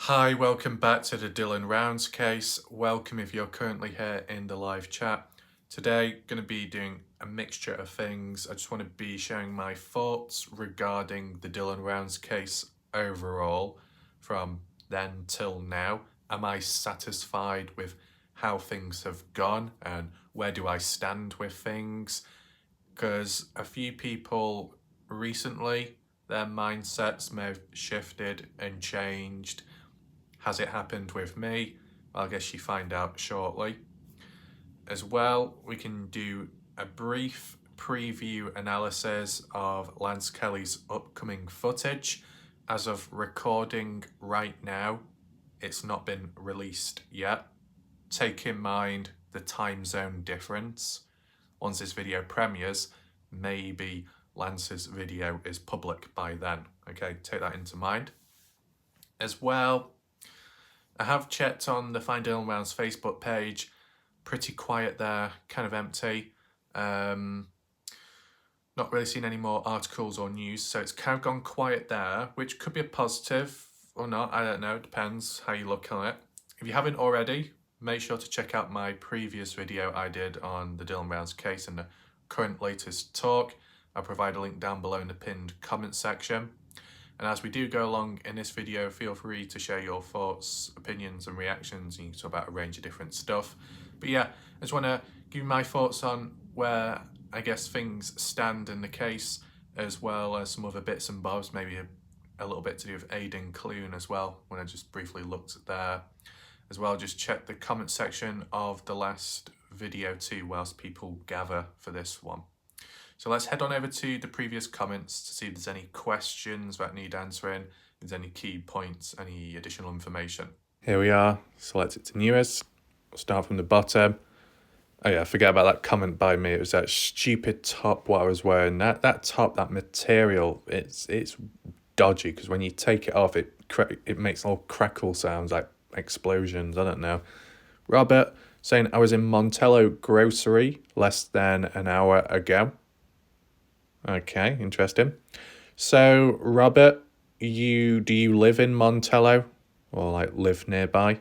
Hi, welcome back to the Dylan Rounds case. Welcome if you're currently here in the live chat. Today, going to be doing a mixture of things. I just want to be sharing my thoughts regarding the Dylan Rounds case overall from then till now. Am I satisfied with how things have gone and where do I stand with things? Because a few people recently, their mindsets may have shifted and changed. Has it happened with me? Well, I guess you find out shortly. As well, we can do a brief preview analysis of Lance Kelly's upcoming footage. As of recording right now, it's not been released yet. Take in mind the time zone difference. Once this video premieres, maybe Lance's video is public by then. Okay, take that into mind. As well, I have checked on the Find Dylan Rounds Facebook page. Pretty quiet there, kind of empty. Not really seen any more articles or news, so it's kind of gone quiet there, which could be a positive or not, I don't know, depends how you look on it. If you haven't already, make sure to check out my previous video I did on the Dylan Rounds case and the current latest talk. I'll provide a link down below in the pinned comment section. And as we do go along in this video, feel free to share your thoughts, opinions and reactions. You can talk about a range of different stuff. But yeah, I just want to give you my thoughts on where I guess things stand in the case, as well as some other bits and bobs, maybe a little bit to do with Aidan Clune as well, when I just briefly looked there. As well, just check the comment section of the last video too, whilst people gather for this one. So let's head on over to the previous comments to see if there's any questions that need answering, if there's any key points, any additional information. Here we are, select it to newest. We'll start from the bottom. Oh yeah, forget about that comment by me. It was that stupid top what I was wearing. That top, that material, it's dodgy because when you take it off, it makes little crackle sounds like explosions. I don't know. Robert saying I was in Montello Grocery less than an hour ago. Okay, interesting. So, Robert, do you live in Montello or like live nearby?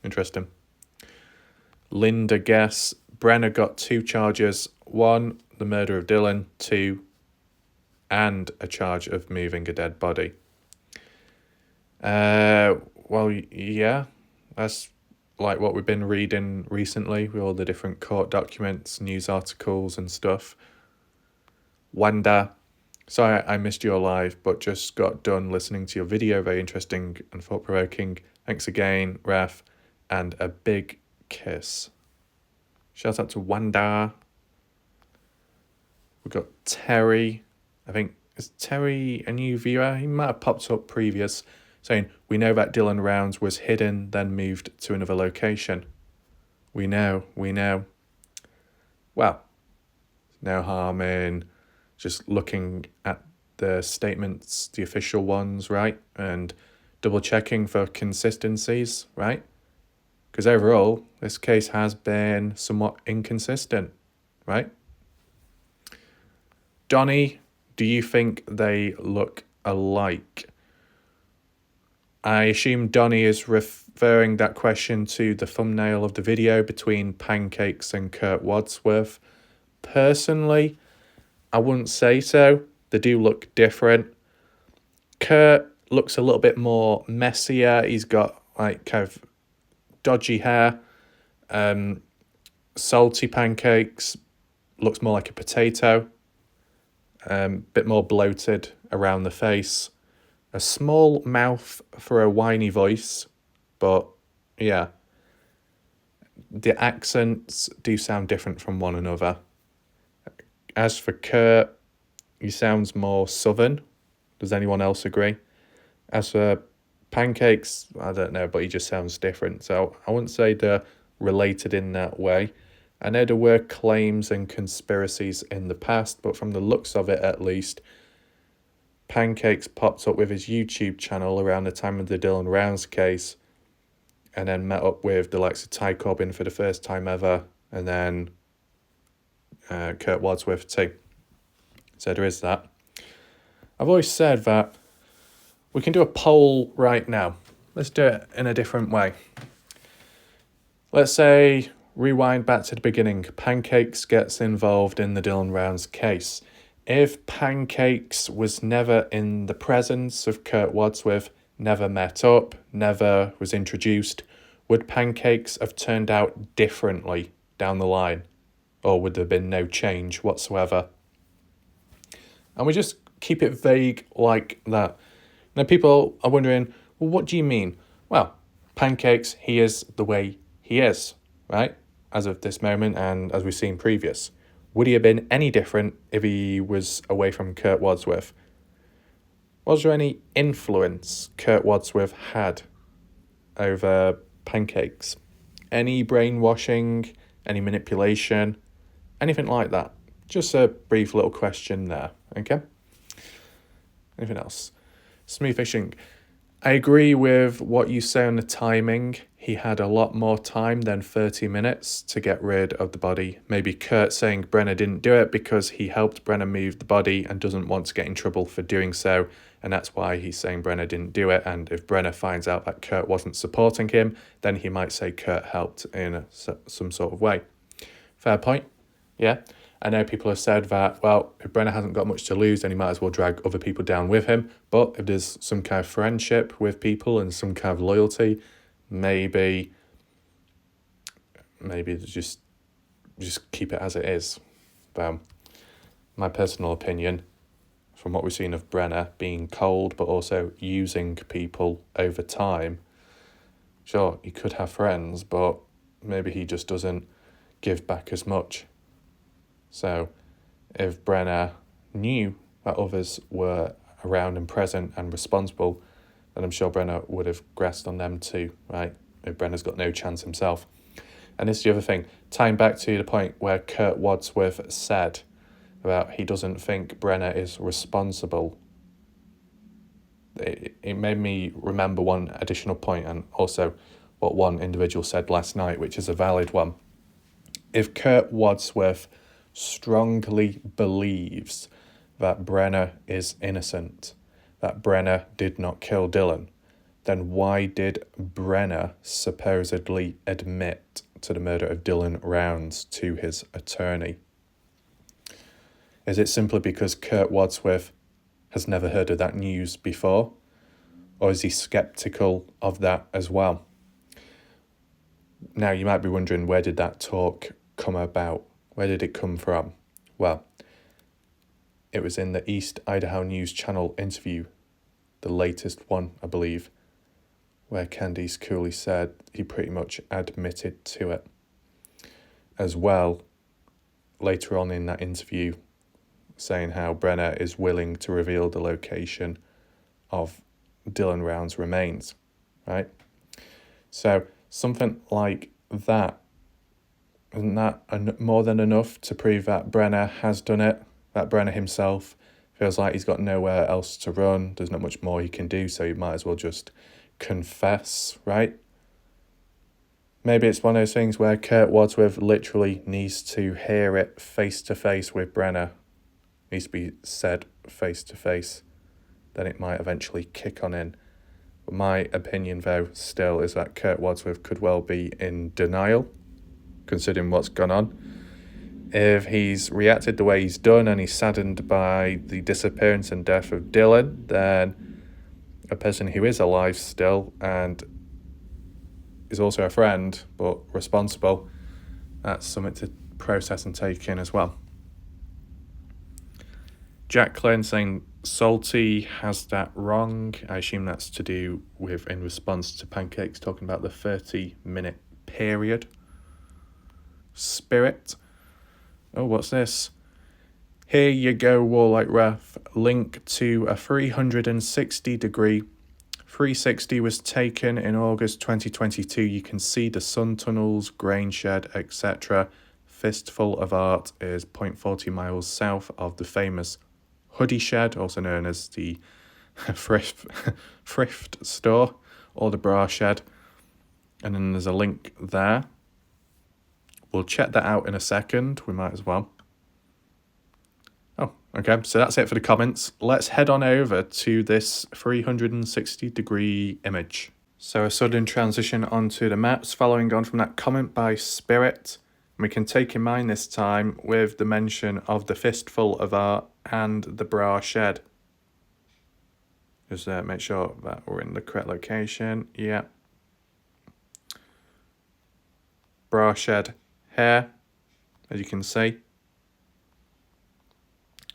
Interesting. Linda guess Brenner got 2 charges: 1, the murder of Dylan; 2, and a charge of moving a dead body. Well, yeah, that's like what we've been reading recently with all the different court documents, news articles and stuff. Wanda, sorry I missed your live, but just got done listening to your video. Very interesting and thought-provoking. Thanks again, Raf, and a big kiss. Shout out to Wanda. We've got Terry. I think, is Terry a new viewer? He might have popped up previous, saying, we know that Dylan Rounds was hidden, then moved to another location. We know. Well, no harm in just looking at the statements, the official ones, right? And double checking for consistencies, right? Because overall, this case has been somewhat inconsistent, right? Donnie, do you think they look alike? I assume Donnie is referring that question to the thumbnail of the video between Pancakes and Kurt Wadsworth. Personally, I wouldn't say so. They do look different. Kurt looks a little bit more messier. He's got like kind of dodgy hair. Salty Pancakes looks more like a potato. Bit more bloated around the face. A small mouth for a whiny voice. But yeah, the accents do sound different from one another. As for Kurt, he sounds more southern. Does anyone else agree? As for Pancakes, I don't know, but he just sounds different. So I wouldn't say they're related in that way. I know there were claims and conspiracies in the past, but from the looks of it at least, Pancakes popped up with his YouTube channel around the time of the Dylan Rounds case and then met up with the likes of Ty Corbin for the first time ever, and then Kurt Wadsworth too. So there is that. I've always said that we can do a poll right now. let's do it in a different way. Let's say, rewind back to the beginning. Pancakes gets involved in the Dylan Rounds case. If Pancakes was never in the presence of Kurt Wadsworth, never met up, never was introduced, would Pancakes have turned out differently down the line? Or would there have been no change whatsoever? And we just keep it vague like that. Now people are wondering, well, what do you mean? Well, Pancakes, he is the way he is, right? As of this moment and as we've seen previous. Would he have been any different if he was away from Kurt Wadsworth? Was there any influence Kurt Wadsworth had over Pancakes? Any brainwashing, any manipulation, anything like that? Just a brief little question there, okay? Anything else? Smooth fishing. I agree with what you say on the timing. He had a lot more time than 30 minutes to get rid of the body. Maybe Kurt saying Brenner didn't do it because he helped Brenner move the body and doesn't want to get in trouble for doing so. And that's why he's saying Brenner didn't do it. And if Brenner finds out that Kurt wasn't supporting him, then he might say Kurt helped in some sort of way. Fair point. Yeah. I know people have said that, well, if Brenner hasn't got much to lose, then he might as well drag other people down with him. But if there's some kind of friendship with people and some kind of loyalty, maybe just keep it as it is. My personal opinion, from what we've seen of Brenner being cold, but also using people over time, sure, he could have friends, but maybe he just doesn't give back as much. So if Brenner knew that others were around and present and responsible, then I'm sure Brenner would have grasped on them too, right? If Brenner's got no chance himself. And this is the other thing, tying back to the point where Kurt Wadsworth said about he doesn't think Brenner is responsible. It made me remember one additional point and also what one individual said last night, which is a valid one. If Kurt Wadsworth strongly believes that Brenner is innocent, that Brenner did not kill Dylan, then why did Brenner supposedly admit to the murder of Dylan Rounds to his attorney? Is it simply because Kurt Wadsworth has never heard of that news before? Or is he sceptical of that as well? Now, you might be wondering, where did that talk come about? Where did it come from? Well, it was in the East Idaho News Channel interview, the latest one, I believe, where Candice Cooley said he pretty much admitted to it. As well, later on in that interview, saying how Brenner is willing to reveal the location of Dylan Rounds' remains, right? So something like that, isn't that more than enough to prove that Brenner has done it? That Brenner himself feels like he's got nowhere else to run. There's not much more he can do, so he might as well just confess, right? Maybe it's one of those things where Kurt Wadsworth literally needs to hear it face to face with Brenner. Needs to be said face to face. Then it might eventually kick on in. But my opinion, though, still is that Kurt Wadsworth could well be in denial, considering what's gone on. If he's reacted the way he's done and he's saddened by the disappearance and death of Dylan, then a person who is alive still and is also a friend but responsible, that's something to process and take in as well. Jacqueline saying Salty has that wrong. I assume that's to do with in response to Pancakes talking about the 30-minute period. Spirit. Oh, what's this? Here you go, Warlike Ref. Link to a 360-degree. 360 was taken in August 2022. You can see the sun tunnels, grain shed, etc. Fistful of Art is 0.40 miles south of the famous hoodie shed, also known as the thrift store, or the bra shed. And then there's a link there. We'll check that out in a second. We might as well. Oh, okay. So that's it for the comments. Let's head on over to this 360-degree image. So a sudden transition onto the maps, following on from that comment by Spirit. We can take in mind this time with the mention of the Fistful of Art and the Bra Shed. Just make sure that we're in the correct location. Yeah. Bra Shed here, as you can see.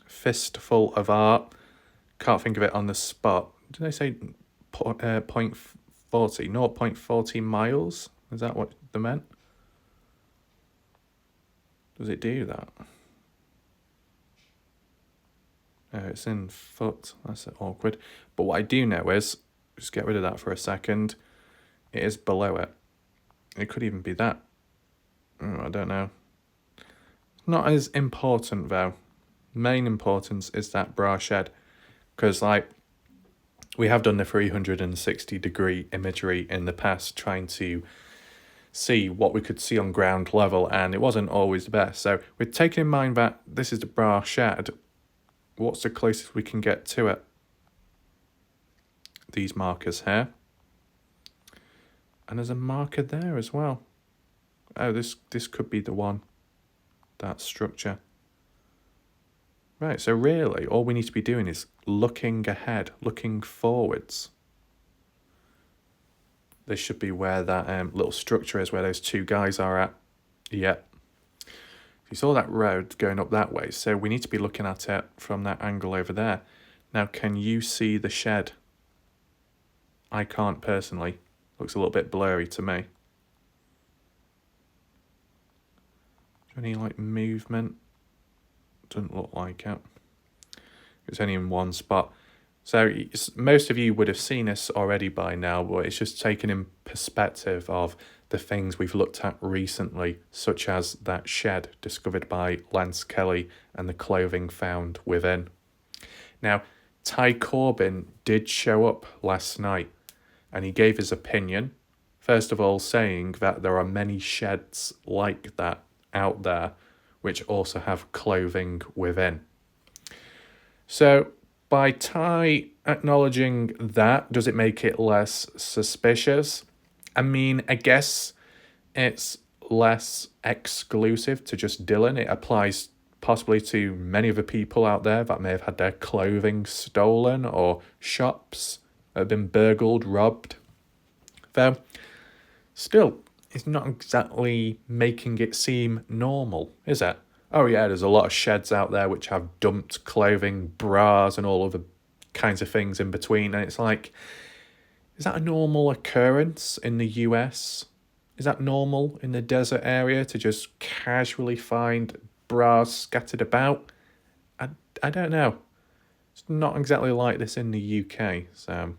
Fistful of Art. Can't think of it on the spot. Did I say 0.40? 0.40 miles? Is that what they meant? Does it do that? It's in foot. That's awkward. But what I do know is, just get rid of that for a second, it is below it. It could even be that. I don't know. Not as important though. Main importance is that bra shed. Because like, we have done the 360-degree imagery in the past trying to see what we could see on ground level, and it wasn't always the best. So we're taking in mind that this is the bra shed. What's the closest we can get to it? These markers here. And there's a marker there as well. Oh, this could be the one. That structure. Right, so really all we need to be doing is looking ahead, looking forwards. This should be where that little structure is, where those two guys are at. Yep. You saw that road going up that way, so we need to be looking at it from that angle over there. Now, can you see the shed? I can't personally. Looks a little bit blurry to me. Any like movement? Doesn't look like it. It's only in one spot. So most of you would have seen this already by now, but it's just taken in perspective of the things we've looked at recently, such as that shed discovered by Lance Kelly and the clothing found within. Now, Ty Corbin did show up last night and he gave his opinion, first of all saying that there are many sheds like that out there which also have clothing within. So by Ty acknowledging that, does it make it less suspicious? I mean, I guess it's less exclusive to just Dylan. It applies possibly to many other people out there that may have had their clothing stolen, or shops that have been burgled, robbed. Though, still, it's not exactly making it seem normal, is it? Oh yeah, there's a lot of sheds out there which have dumped clothing, bras, and all other kinds of things in between. And it's like, is that a normal occurrence in the US? Is that normal in the desert area to just casually find bras scattered about? I don't know. It's not exactly like this in the UK, so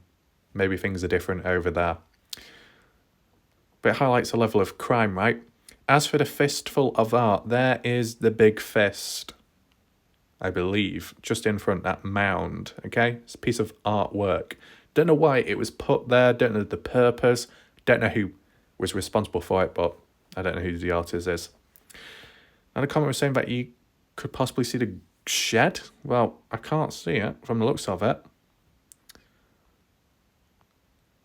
maybe things are different over there. But it highlights a level of crime, right? As for the Fistful of Art, there is the big fist, I believe, just in front of that mound, okay? It's a piece of artwork. Don't know why it was put there, don't know the purpose, don't know who was responsible for it, but I don't know who the artist is. And a comment was saying that you could possibly see the shed. Well, I can't see it from the looks of it.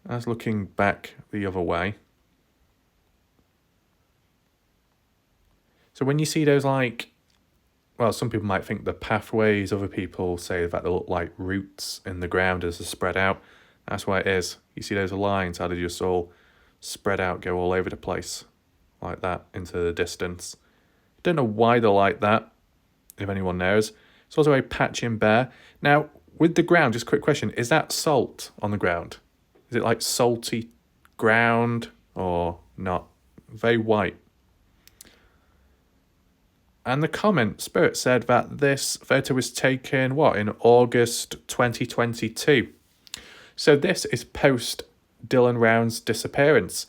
I was looking back the other way. So when you see those, like, well, some people might think the pathways, other people say that they look like roots in the ground as they spread out. That's why it is. You see those lines, how they just all spread out, go all over the place, like that, into the distance. Don't know why they're like that, if anyone knows. It's also very patchy and bare. Now, with the ground, just a quick question, is that salt on the ground? Is it like salty ground or not? Very white. And the comment, Spirit, said that this photo was taken, in August 2022. So this is post Dylan Round's disappearance.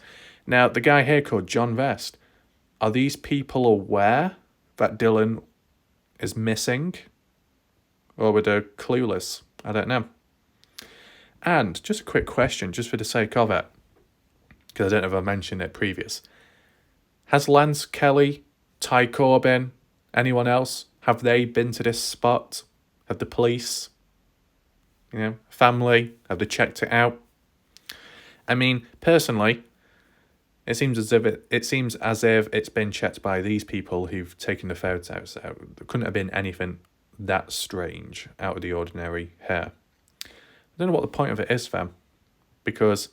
Now, the guy here called John Vest, are these people aware that Dylan is missing? Or were they clueless? I don't know. And just a quick question, just for the sake of it, because I don't know if I mentioned it previous. Has Lance Kelly, Ty Corbin, anyone else, have they been to this spot? Have the police, family, have they checked it out? I mean, personally, it seems as if it's been checked by these people who've taken the photo, so there couldn't have been anything that strange, out of the ordinary here. I don't know what the point of it is, fam, because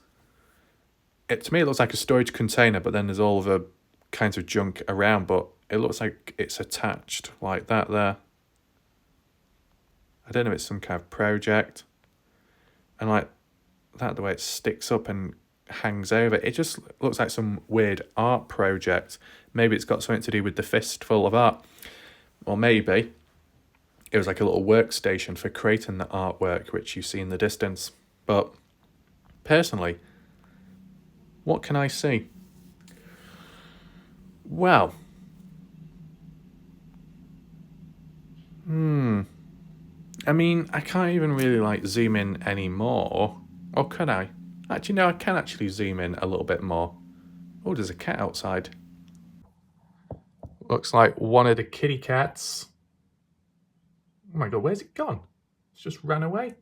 to me it looks like a storage container, but then there's all the kinds of junk around, but it looks like it's attached like that there. I don't know if it's some kind of project. And like that, the way it sticks up and hangs over, it just looks like some weird art project. Maybe it's got something to do with the fistful of art. Or maybe it was like a little workstation for creating the artwork, which you see in the distance. But personally, what can I see? Well, I mean, I can't even really like zoom in anymore. Or could I? Actually, no, I can actually zoom in a little bit more. Oh, there's a cat outside. Looks like one of the kitty cats. Oh my god, where's it gone? It's just ran away.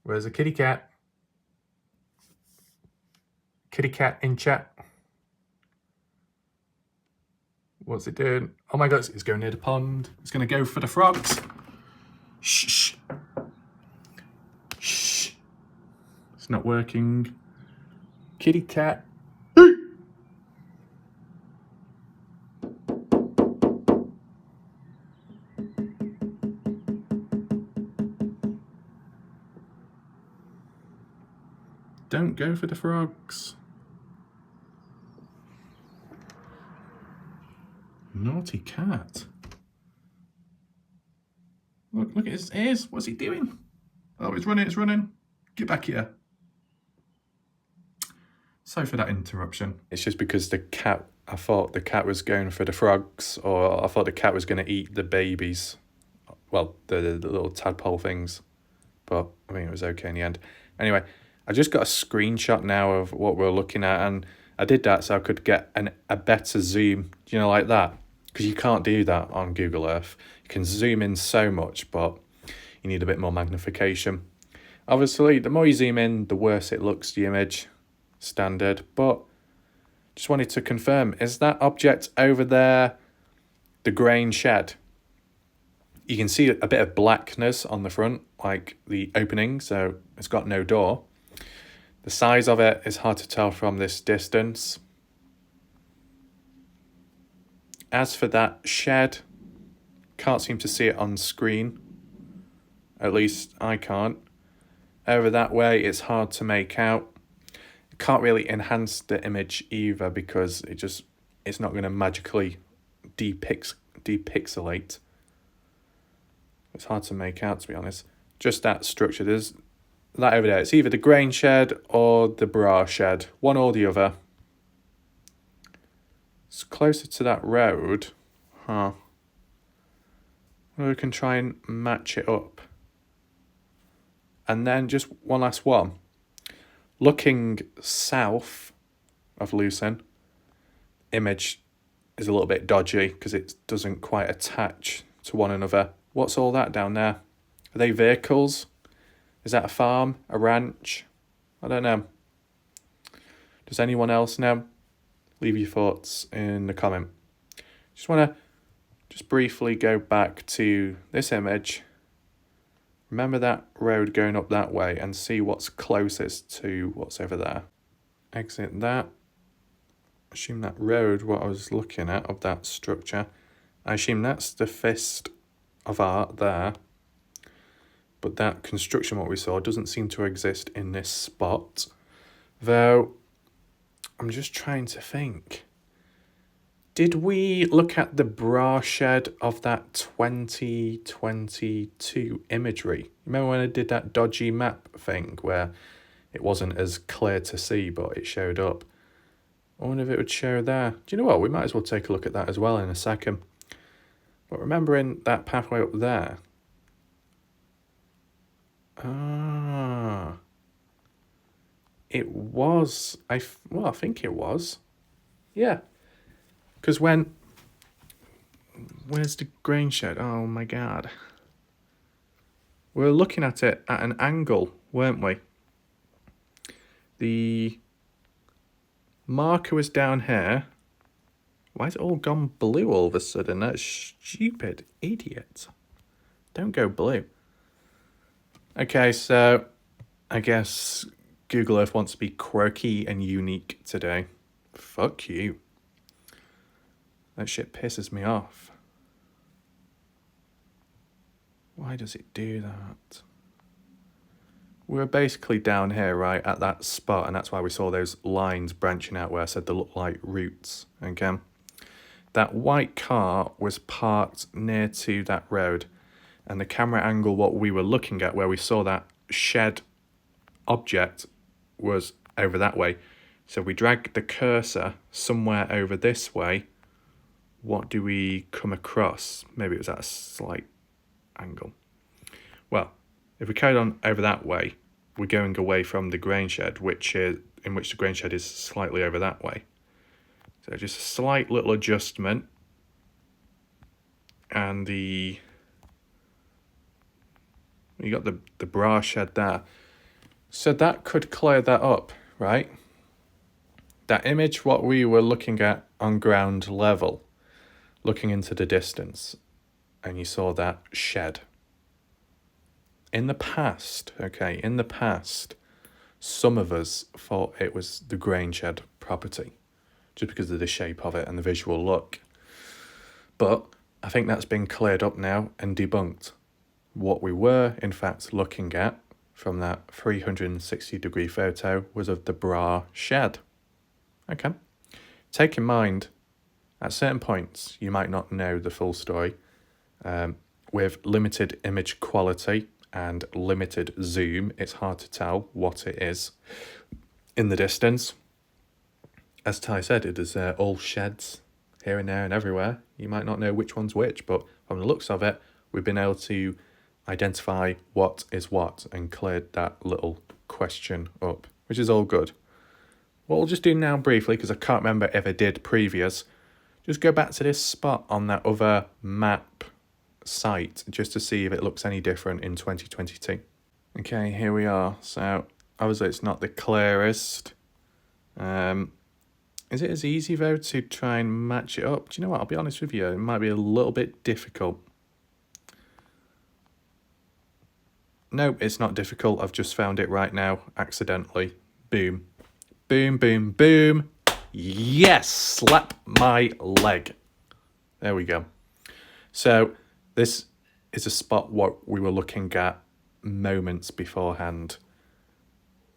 Where's the kitty cat? Kitty cat in chat. What's it doing? Oh my god, it's going near the pond. It's going to go for the frogs. Shh. Shh. It's not working. Kitty cat. Don't go for the frogs. Naughty cat. Look at his ears. What's he doing? Oh, it's running. Get back here. Sorry for that interruption. It's just because the cat, I thought the cat was going for the frogs, or I thought the cat was going to eat the babies. Well, the little tadpole things. But, I mean, it was okay in the end. Anyway, I just got a screenshot now of what we're looking at, and I did that so I could get a better zoom, you know, like that. Because you can't do that on Google Earth. You can zoom in so much, but you need a bit more magnification. Obviously, the more you zoom in, the worse it looks, the image. Standard. But just wanted to confirm, is that object over there the grain shed? You can see a bit of blackness on the front, like the opening, so it's got no door. The size of it is hard to tell from this distance. As for that shed, can't seem to see it on screen. At least I can't. Over that way, it's hard to make out. Can't really enhance the image either because it's not going to magically depixelate. It's hard to make out, to be honest. Just that structure. There's that over there. It's either the grain shed or the bra shed. One or the other. It's closer to that road. Huh. Well, we can try and match it up. And then just one last one. Looking south of Lucin, image is a little bit dodgy because it doesn't quite attach to one another. What's all that down there? Are they vehicles? Is that a farm? A ranch? I don't know. Does anyone else know? Leave your thoughts in the comment. Just want to just briefly go back to this image. Remember that road going up that way and see what's closest to what's over there. Exit that. Assume that road, what I was looking at of that structure, I assume that's the fist of art there. But that construction, what we saw, doesn't seem to exist in this spot. Though, I'm just trying to think. Did we look at the bra shed of that 2022 imagery? Remember when I did that dodgy map thing where it wasn't as clear to see, but it showed up? I wonder if it would show there. Do you know what? We might as well take a look at that as well in a second. But remembering that pathway up there. It was. I think it was. Yeah. Because where's the grain shed? Oh my god. We were looking at it at an angle, weren't we? The marker was down here. Why has it all gone blue all of a sudden? That's stupid. Idiot. Don't go blue. Okay, so I guess Google Earth wants to be quirky and unique today. Fuck you. That shit pisses me off. Why does it do that? We're basically down here, right, at that spot, and that's why we saw those lines branching out where I said they look like roots, okay? That white car was parked near to that road, and the camera angle what we were looking at where we saw that shed object was over that way. So we drag the cursor somewhere over this way. What do we come across? Maybe it was at a slight angle. Well, if we carried on over that way, we're going away from the grain shed, in which the grain shed is slightly over that way. So just a slight little adjustment, and you got the bra shed there. So that could clear that up, right? That image, what we were looking at on ground level, looking into the distance, and you saw that shed. In the past, some of us thought it was the grain shed property, just because of the shape of it and the visual look. But I think that's been cleared up now and debunked. What we were, in fact, looking at from that 360-degree photo was of the bra shed. Okay. Take in mind, at certain points, you might not know the full story. With limited image quality and limited zoom, it's hard to tell what it is in the distance. As Ty said, it is all sheds here and there and everywhere. You might not know which one's which, but from the looks of it, we've been able to identify what is what and cleared that little question up, which is all good. What we'll just do now briefly, because I can't remember if I did previous, just go back to this spot on that other map site just to see if it looks any different in 2022. Okay, here we are. So obviously it's not the clearest. Is it as easy though to try and match it up? Do you know what? I'll be honest with you, it might be a little bit difficult. No, it's not difficult. I've just found it right now, accidentally. Boom. Boom, boom, boom. Yes! Slap my leg. There we go. So this is a spot what we were looking at moments beforehand,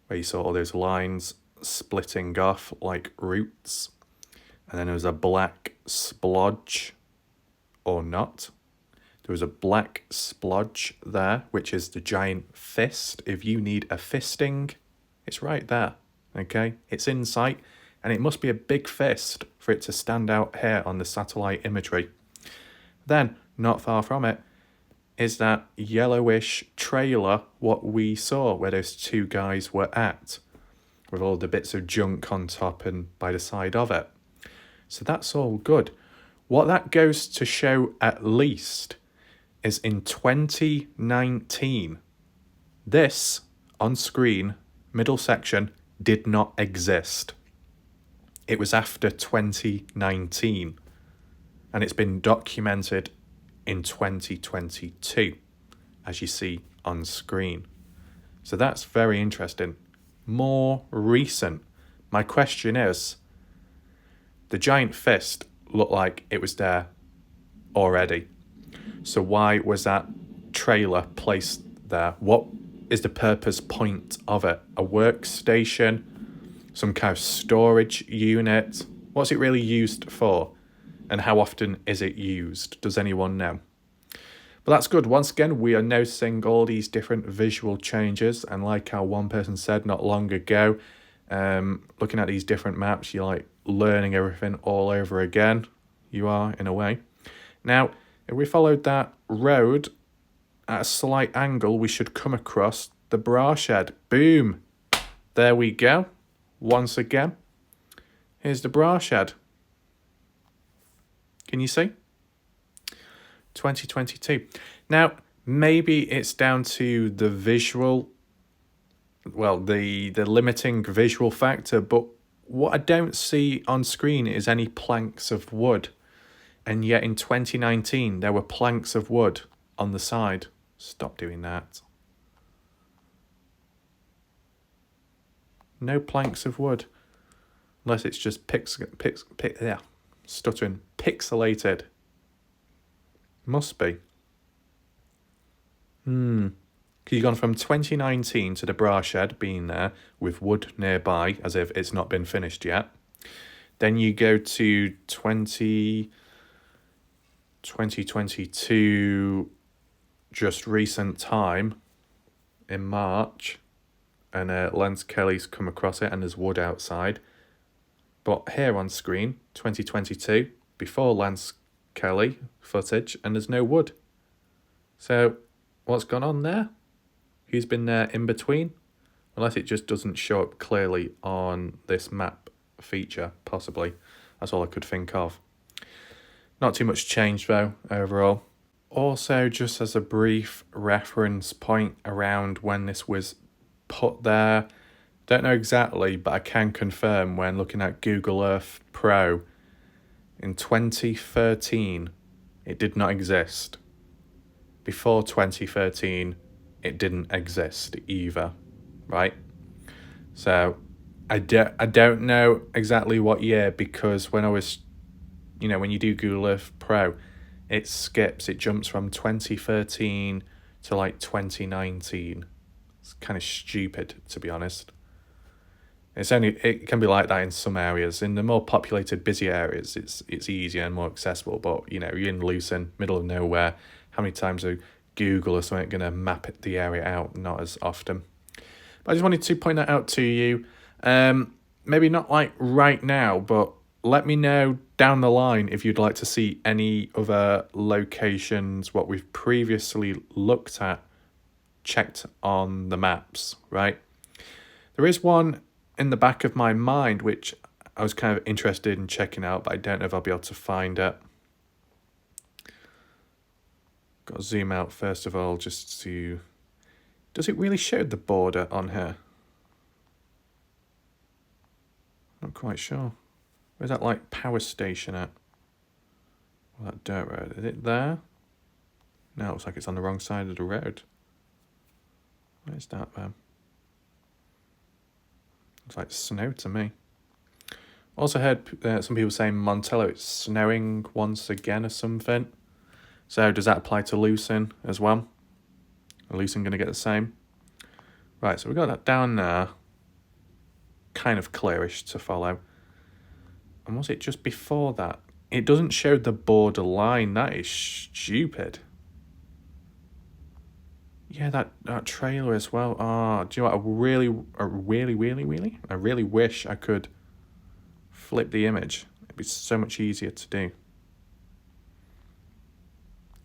where you saw all those lines splitting off like roots. And then there was a black splodge, or not. There was a black splodge there, which is the giant fist. If you need a fisting, it's right there, okay? It's in sight, and it must be a big fist for it to stand out here on the satellite imagery. Then, not far from it, is that yellowish trailer what we saw, where those two guys were at, with all the bits of junk on top and by the side of it. So that's all good. What that goes to show at least is in 2019, this on screen middle section did not exist. It was after 2019, and it's been documented in 2022, as you see on screen. So that's very interesting. More recent. My question is, the giant fist looked like it was there already. So why was that trailer placed there? What is the purpose point of it? A workstation? Some kind of storage unit? What's it really used for? And how often is it used? Does anyone know? But that's good. Once again, we are noticing all these different visual changes. And like how one person said not long ago, looking at these different maps, you're like learning everything all over again. You are, in a way. Now, if we followed that road at a slight angle, we should come across the bra shed. Boom. There we go. Once again, here's the bra shed. Can you see? 2022. Now, maybe it's down to the visual well, the limiting visual factor, but what I don't see on screen is any planks of wood. And yet in 2019, there were planks of wood on the side. Stop doing that. No planks of wood. Unless it's just stuttering. Pixelated. Must be. Because you've gone from 2019 to the bra shed being there with wood nearby as if it's not been finished yet. Then you go to 2022, just recent time in March, and Lance Kelly's come across it and there's wood outside. But here on screen, 2022, before Lance Kelly footage, and there's no wood. So what's gone on there? Who's been there in between? Unless it just doesn't show up clearly on this map feature, possibly. That's all I could think of. Not too much change though, overall. Also, just as a brief reference point around when this was put there, don't know exactly, but I can confirm when looking at Google Earth Pro, in 2013, it did not exist. Before 2013, it didn't exist either, right? So I don't know exactly what year, because when I was, when you do Google Earth Pro, it jumps from 2013 to like 2019. It's kind of stupid, to be honest. It can be like that in some areas. In the more populated, busy areas, it's easier and more accessible. But you're in Lucin, middle of nowhere. How many times are Google or something going to map the area out? Not as often. But I just wanted to point that out to you. Maybe not like right now, but let me know down the line if you'd like to see any other locations what we've previously looked at, checked on the maps, right? There is one in the back of my mind which I was kind of interested in checking out, but I don't know if I'll be able to find it. Got to zoom out first of all just to... Does it really show the border on here? Not quite sure. Where's that like power station at? Well, that dirt road, is it there? No, it looks like it's on the wrong side of the road. Where's that then? Looks like snow to me. Also heard some people saying Montello, it's snowing once again or something. So does that apply to Lucin as well? Are Lucin going to get the same? Right, so we've got that down there. Kind of clearish to follow. And was it just before that? It doesn't show the border line. That is stupid. Yeah, that trailer as well. Oh, do you know what? I really wish I could flip the image. It'd be so much easier to do.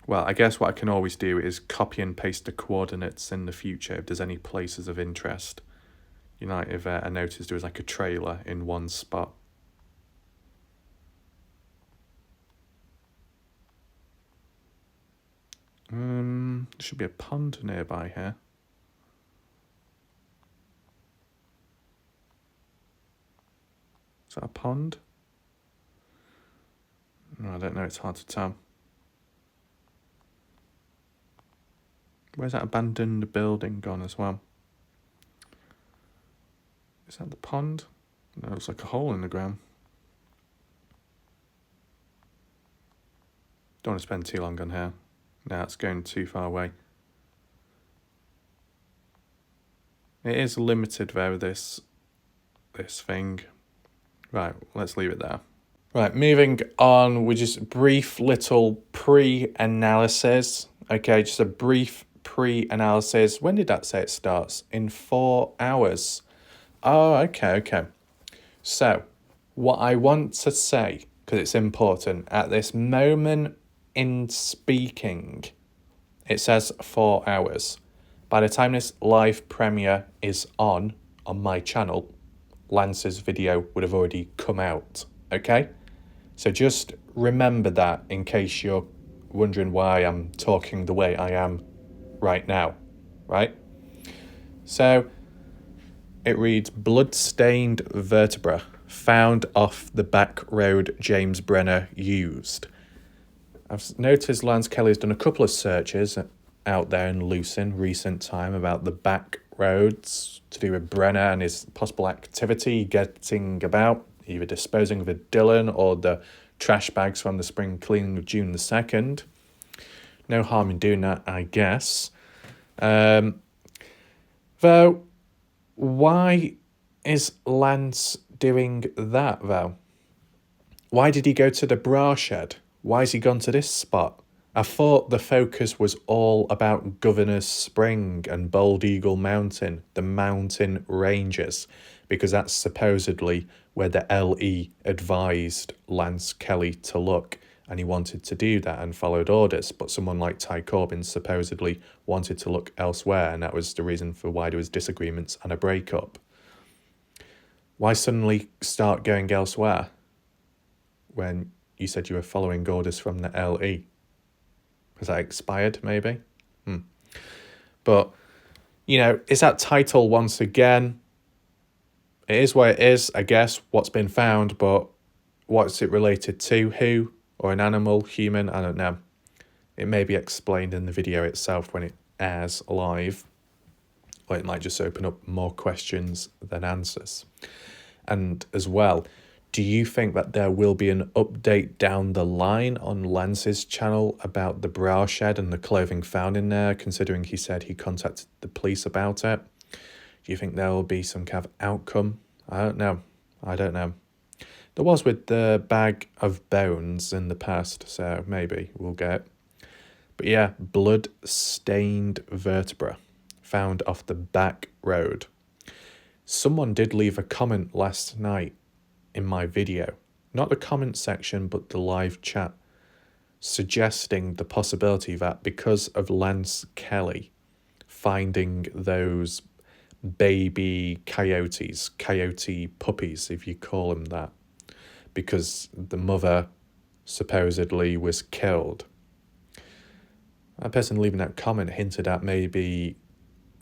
Well, I guess what I can always do is copy and paste the coordinates in the future if there's any places of interest. If I noticed there was like a trailer in one spot. There should be a pond nearby here. Is that a pond? No, I don't know, it's hard to tell. Where's that abandoned building gone as well? Is that the pond? No, it looks like a hole in the ground. Don't want to spend too long on here. No, it's going too far away. It is limited though, this thing. Right, let's leave it there. Right, moving on with just a brief little pre-analysis. Okay, just a brief pre-analysis. When did that say it starts? In 4 hours. Oh, okay. So, what I want to say, because it's important, at this moment in speaking, it says 4 hours. By the time this live premiere is on my channel, Lance's video would have already come out, okay? So just remember that in case you're wondering why I'm talking the way I am right now, right? So It reads, blood-stained vertebra found off the back road James Brenner used. I've noticed Lance Kelly's done a couple of searches out there in Lucin recent time about the back roads to do with Brenner and his possible activity getting about, either disposing of a Dylan or the trash bags from the spring cleaning of June the 2nd. No harm in doing that, I guess. Though, why is Lance doing that, though? Why did he go to the bra shed? Why has he gone to this spot? I thought the focus was all about Governor's Spring and Bald Eagle Mountain, the mountain ranges, because that's supposedly where the LE advised Lance Kelly to look, and he wanted to do that and followed orders, but someone like Ty Corbin supposedly wanted to look elsewhere, and that was the reason for why there was disagreements and a breakup. Why suddenly start going elsewhere when you said you were following orders from the LE? Has that expired, maybe? But, you know, is that title once again? It is what it is, I guess, what's been found, but what's it related to? Who? Or an animal, human? I don't know. It may be explained in the video itself when it airs live, or it might just open up more questions than answers. And as well, do you think that there will be an update down the line on Lance's channel about the bra shed and the clothing found in there, considering he said he contacted the police about it? Do you think there will be some kind of outcome? I don't know. There was with the bag of bones in the past, so maybe we'll get. But yeah, blood-stained vertebra found off the back road. Someone did leave a comment last night in my video, not the comment section, but the live chat, suggesting the possibility that because of Lance Kelly finding those baby coyote puppies, if you call them that, because the mother supposedly was killed. A person leaving that comment hinted at maybe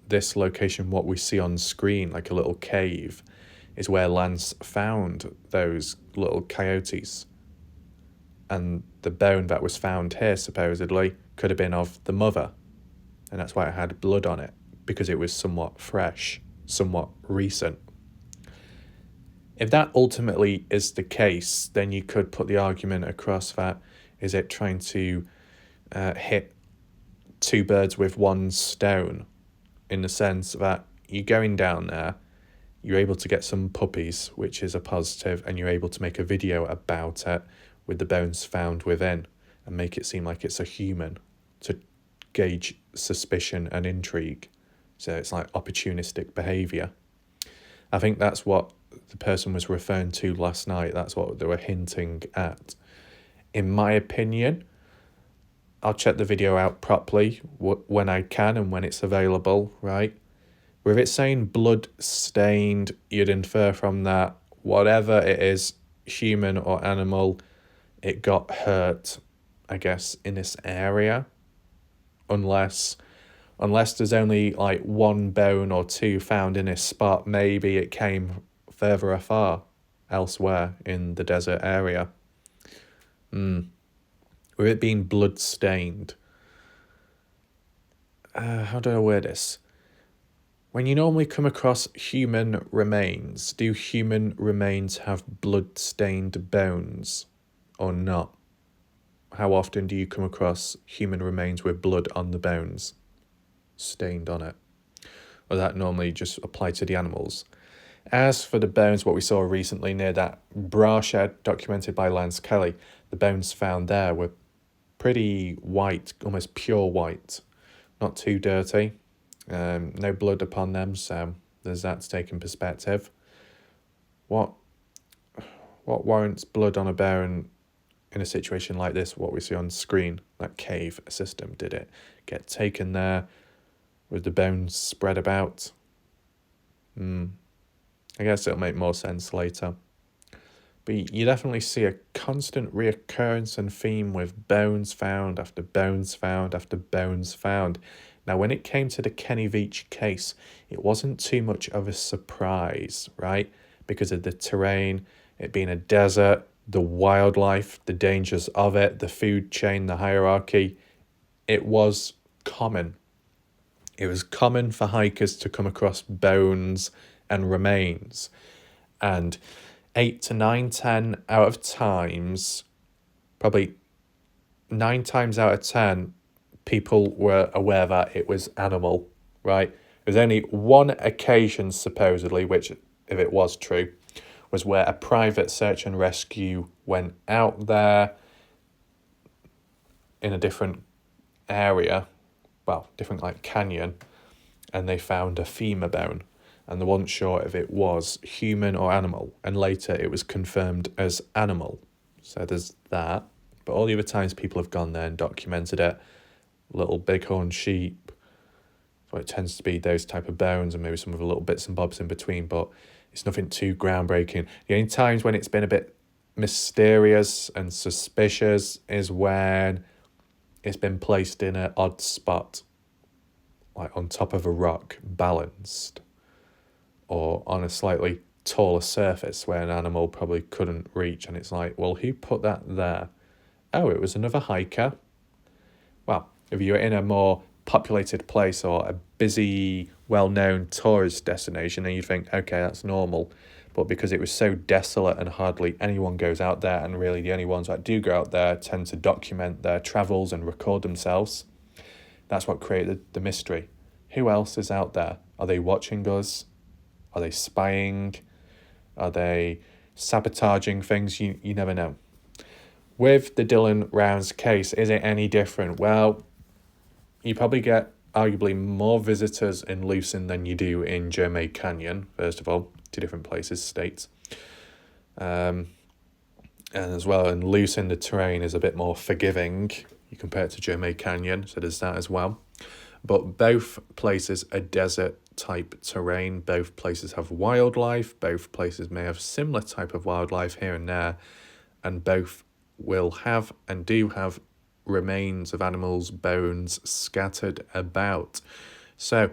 this location, what we see on screen, like a little cave, is where Lance found those little coyotes. And the bone that was found here, supposedly, could have been of the mother. And that's why it had blood on it, because it was somewhat fresh, somewhat recent. If that ultimately is the case, then you could put the argument across that, is it trying to hit two birds with one stone, in the sense that you're going down there, you're able to get some puppies, which is a positive, and you're able to make a video about it with the bones found within and make it seem like it's a human to gauge suspicion and intrigue. So it's like opportunistic behaviour. I think that's what the person was referring to last night. That's what they were hinting at. In my opinion, I'll check the video out properly when I can and when it's available, right? With it saying blood-stained, you'd infer from that, whatever it is, human or animal, it got hurt, I guess, in this area. Unless there's only like one bone or two found in this spot, maybe it came further afar, elsewhere in the desert area. With it being blood-stained. How do I word this? When you normally come across human remains, do human remains have blood-stained bones or not? How often do you come across human remains with blood on the bones, stained on it? Or that normally just apply to the animals? As for the bones, what we saw recently near that bra shed documented by Lance Kelly, the bones found there were pretty white, almost pure white, not too dirty. No blood upon them, so there's that to take in perspective. What warrants blood on a bone in a situation like this, what we see on screen? That cave system, did it get taken there with the bones spread about? I guess it'll make more sense later. But you definitely see a constant reoccurrence and theme with bones found after bones found after bones found. Now, when it came to the Kenny Veach case, it wasn't too much of a surprise, right? Because of the terrain, it being a desert, the wildlife, the dangers of it, the food chain, the hierarchy. It was common. It was common for hikers to come across bones and remains. And 8 to 9, 10 out of times, probably 9 times out of 10, people were aware that it was animal, right? There's only one occasion, supposedly, which, if it was true, was where a private search and rescue went out there in a different area, well, different like canyon, and they found a femur bone. And they weren't sure if it was human or animal. And later it was confirmed as animal. So there's that. But all the other times people have gone there and documented it, little bighorn sheep, so it tends to be those type of bones and maybe some of the little bits and bobs in between, but it's nothing too groundbreaking. The only times when it's been a bit mysterious and suspicious is when it's been placed in an odd spot, like on top of a rock, balanced, or on a slightly taller surface where an animal probably couldn't reach, and it's like, well, who put that there? Oh, it was another hiker. Well, if you're in a more populated place or a busy, well-known tourist destination, and you think, okay, that's normal, but because it was so desolate and hardly anyone goes out there, and really the only ones that do go out there tend to document their travels and record themselves, that's what created the mystery. Who else is out there? Are they watching us? Are they spying? Are they sabotaging things? You never know. With the Dylan Rounds case, is it any different? Well, you probably get arguably more visitors in Lucin than you do in Jermay Canyon, first of all, 2 different places, states. And as well, in Lucin, the terrain is a bit more forgiving. You compare it to Jermay Canyon, so there's that as well. But both places are desert type terrain. Both places have wildlife. Both places may have similar type of wildlife here and there. And both will have and do have remains of animals, bones scattered about. So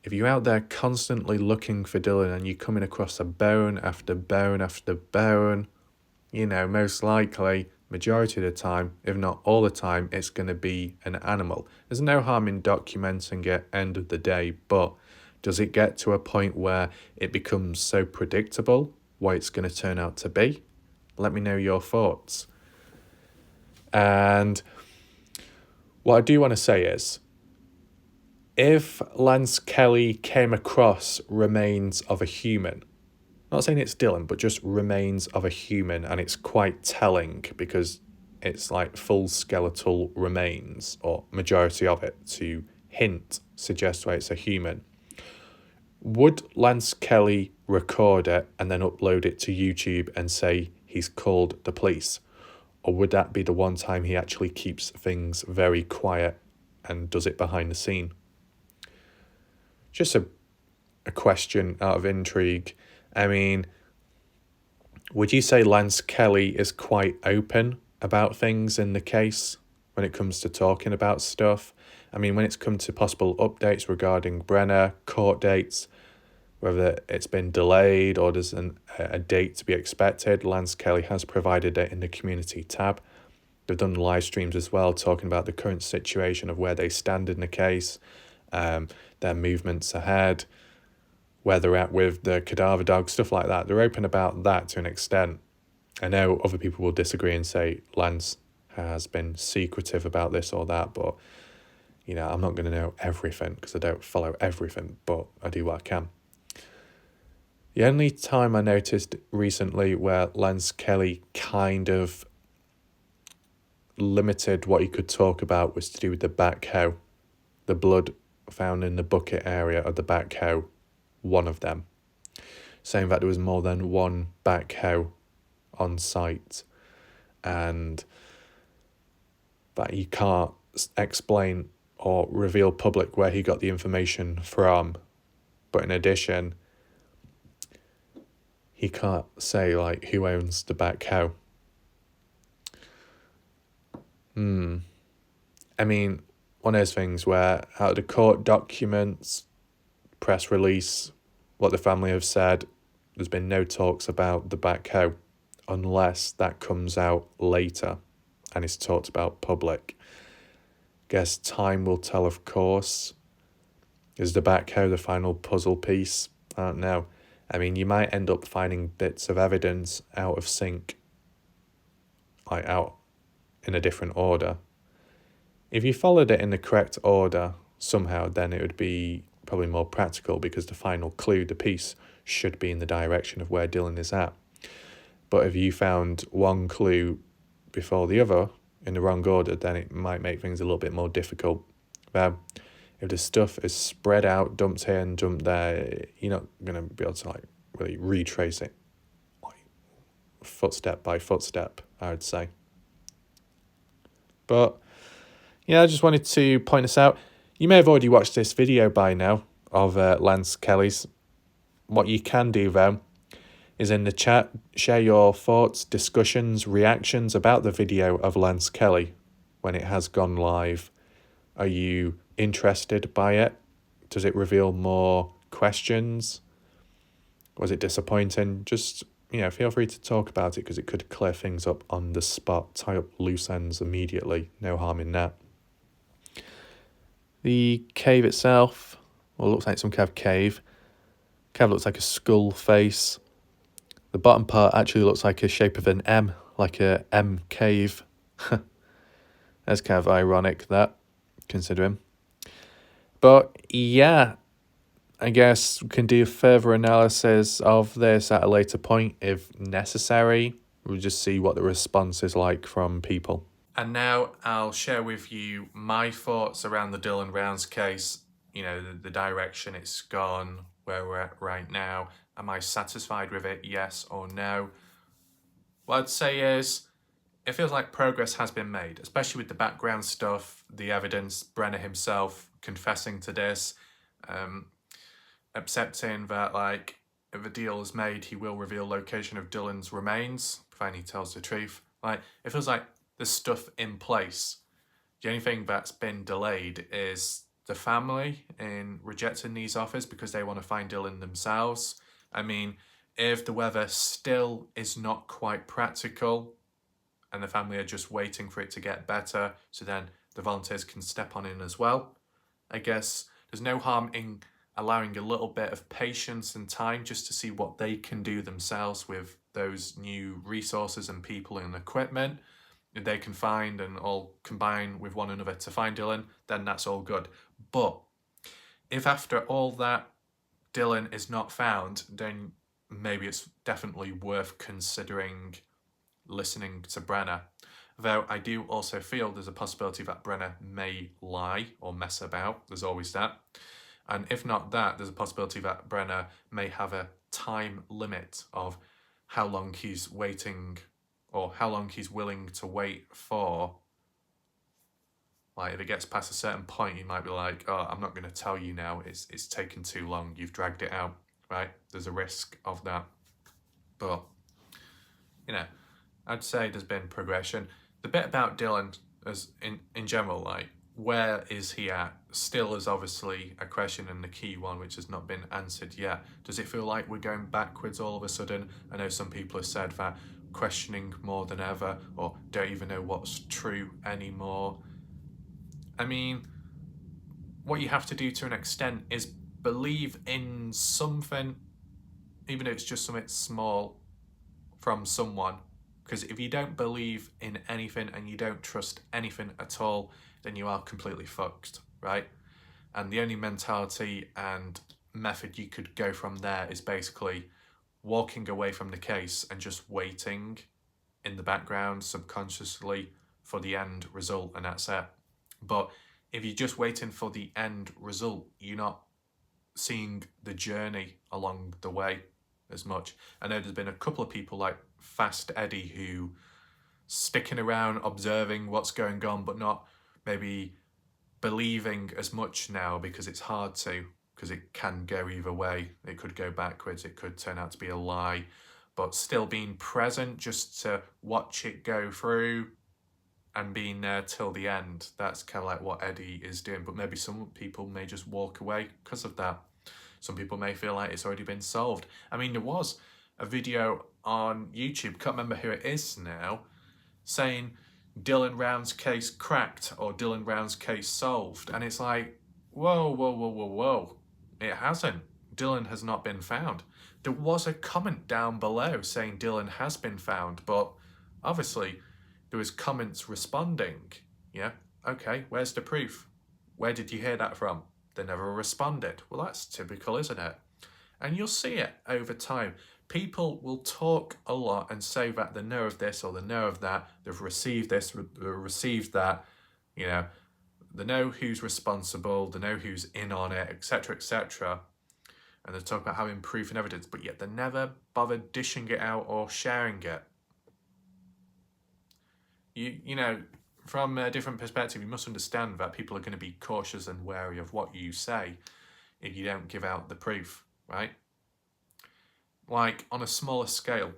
if you're out there constantly looking for Dylan and you're coming across a bone after bone after bone, most likely, majority of the time, if not all the time, it's going to be an animal. There's no harm in documenting it end of the day, but does it get to a point where it becomes so predictable what it's going to turn out to be? Let me know your thoughts. And what I do want to say is, if Lance Kelly came across remains of a human, not saying it's Dylan, but just remains of a human, and it's quite telling because it's like full skeletal remains, or majority of it, to suggest why it's a human. Would Lance Kelly record it and then upload it to YouTube and say he's called the police? Or would that be the one time he actually keeps things very quiet and does it behind the scene? Just a question out of intrigue. I mean, would you say Lance Kelly is quite open about things in the case when it comes to talking about stuff? I mean, when it's come to possible updates regarding Brenner, court dates, whether it's been delayed or there's a date to be expected, Lance Kelly has provided it in the community tab. They've done live streams as well, talking about the current situation of where they stand in the case, their movements ahead, where they're at with the cadaver dog, stuff like that. They're open about that to an extent. I know other people will disagree and say Lance has been secretive about this or that, but I'm not going to know everything because I don't follow everything, but I do what I can. The only time I noticed recently where Lance Kelly kind of limited what he could talk about was to do with the backhoe, the blood found in the bucket area of the backhoe, one of them, saying that there was more than one backhoe on site and that he can't explain or reveal public where he got the information from. But in addition, he can't say, like, who owns the backhoe. I mean, one of those things where out of the court documents, press release, what the family have said, there's been no talks about the backhoe unless that comes out later and is talked about public. Guess time will tell, of course. Is the backhoe the final puzzle piece? I don't know. I mean, you might end up finding bits of evidence out of sync, like out in a different order. If you followed it in the correct order somehow, then it would be probably more practical because the final clue, the piece, should be in the direction of where Dylan is at. But if you found one clue before the other in the wrong order, then it might make things a little bit more difficult. Now, if the stuff is spread out, dumped here and dumped there, you're not going to be able to like really retrace it, like footstep by footstep, I would say. But yeah, I just wanted to point this out. You may have already watched this video by now of Lance Kelly's. What you can do though is in the chat, share your thoughts, discussions, reactions about the video of Lance Kelly when it has gone live. Are you interested by it? Does it reveal more questions? Was it disappointing? Just, feel free to talk about it because it could clear things up on the spot, tie up loose ends immediately. No harm in that. The cave itself, well, it looks like some kind of cave. Kind of looks like a skull face. The bottom part actually looks like a shape of an M, like a M cave. That's kind of ironic, that, considering. But yeah, I guess we can do further analysis of this at a later point if necessary. We'll just see what the response is like from people. And now I'll share with you my thoughts around the Dylan Rounds case, the direction it's gone, where we're at right now. Am I satisfied with it, yes or no? What I'd say is, it feels like progress has been made, especially with the background stuff, the evidence, Brenner himself confessing to this, accepting that, if a deal is made, he will reveal location of Dylan's remains, providing he tells the truth. It feels like there's stuff in place. The only thing that's been delayed is the family in rejecting these offers because they want to find Dylan themselves. I mean, if the weather still is not quite practical and the family are just waiting for it to get better so then the volunteers can step on in as well, I guess there's no harm in allowing a little bit of patience and time just to see what they can do themselves with those new resources and people and equipment. If they can find and all combine with one another to find Dylan, then that's all good. But if after all that Dylan is not found, then maybe it's definitely worth considering listening to Brenner. Though I do also feel there's a possibility that Brenner may lie or mess about. There's always that. And if not that, there's a possibility that Brenner may have a time limit of how long he's waiting or how long he's willing to wait for. If it gets past a certain point, he might be like, oh, I'm not going to tell you now. It's taken too long. You've dragged it out, right? There's a risk of that. But, I'd say there's been progression. The bit about Dylan, as in general, where is he at, still is obviously a question and the key one which has not been answered yet. Does it feel like we're going backwards all of a sudden? I know some people have said that questioning more than ever or don't even know what's true anymore. I mean, what you have to do to an extent is believe in something, even if it's just something small from someone. Because if you don't believe in anything and you don't trust anything at all, then you are completely fucked, right? And the only mentality and method you could go from there is basically walking away from the case and just waiting in the background subconsciously for the end result, and that's it. But if you're just waiting for the end result, you're not seeing the journey along the way as much. I know there's been a couple of people like Fast Eddie who sticking around observing what's going on but not maybe believing as much now because it's hard to, because it can go either way. It could go backwards, it could turn out to be a lie. but still being present just to watch it go through and being there till the end. That's kind of like what Eddie is doing, but maybe some people may just walk away because of that. Some people may feel like it's already been solved. I mean, there was a video on YouTube, can't remember who it is now, saying Dylan Round's case cracked or Dylan Round's case solved. And it's like, whoa, whoa, whoa, whoa, whoa. It hasn't. Dylan has not been found. There was a comment down below saying Dylan has been found, but obviously there was comments responding. Yeah, okay, where's the proof? Where did you hear that from? They never responded. Well, that's typical, isn't it? And you'll see it over time. People will talk a lot and say that they know of this or they know of that. They've received this, they've received that. You know, they know who's responsible, they know who's in on it, etc., etc. And they talk about having proof and evidence, but yet they never bother dishing it out or sharing it. You know, from a different perspective, you must understand that people are going to be cautious and wary of what you say if you don't give out the proof, right? Like, on a smaller scale,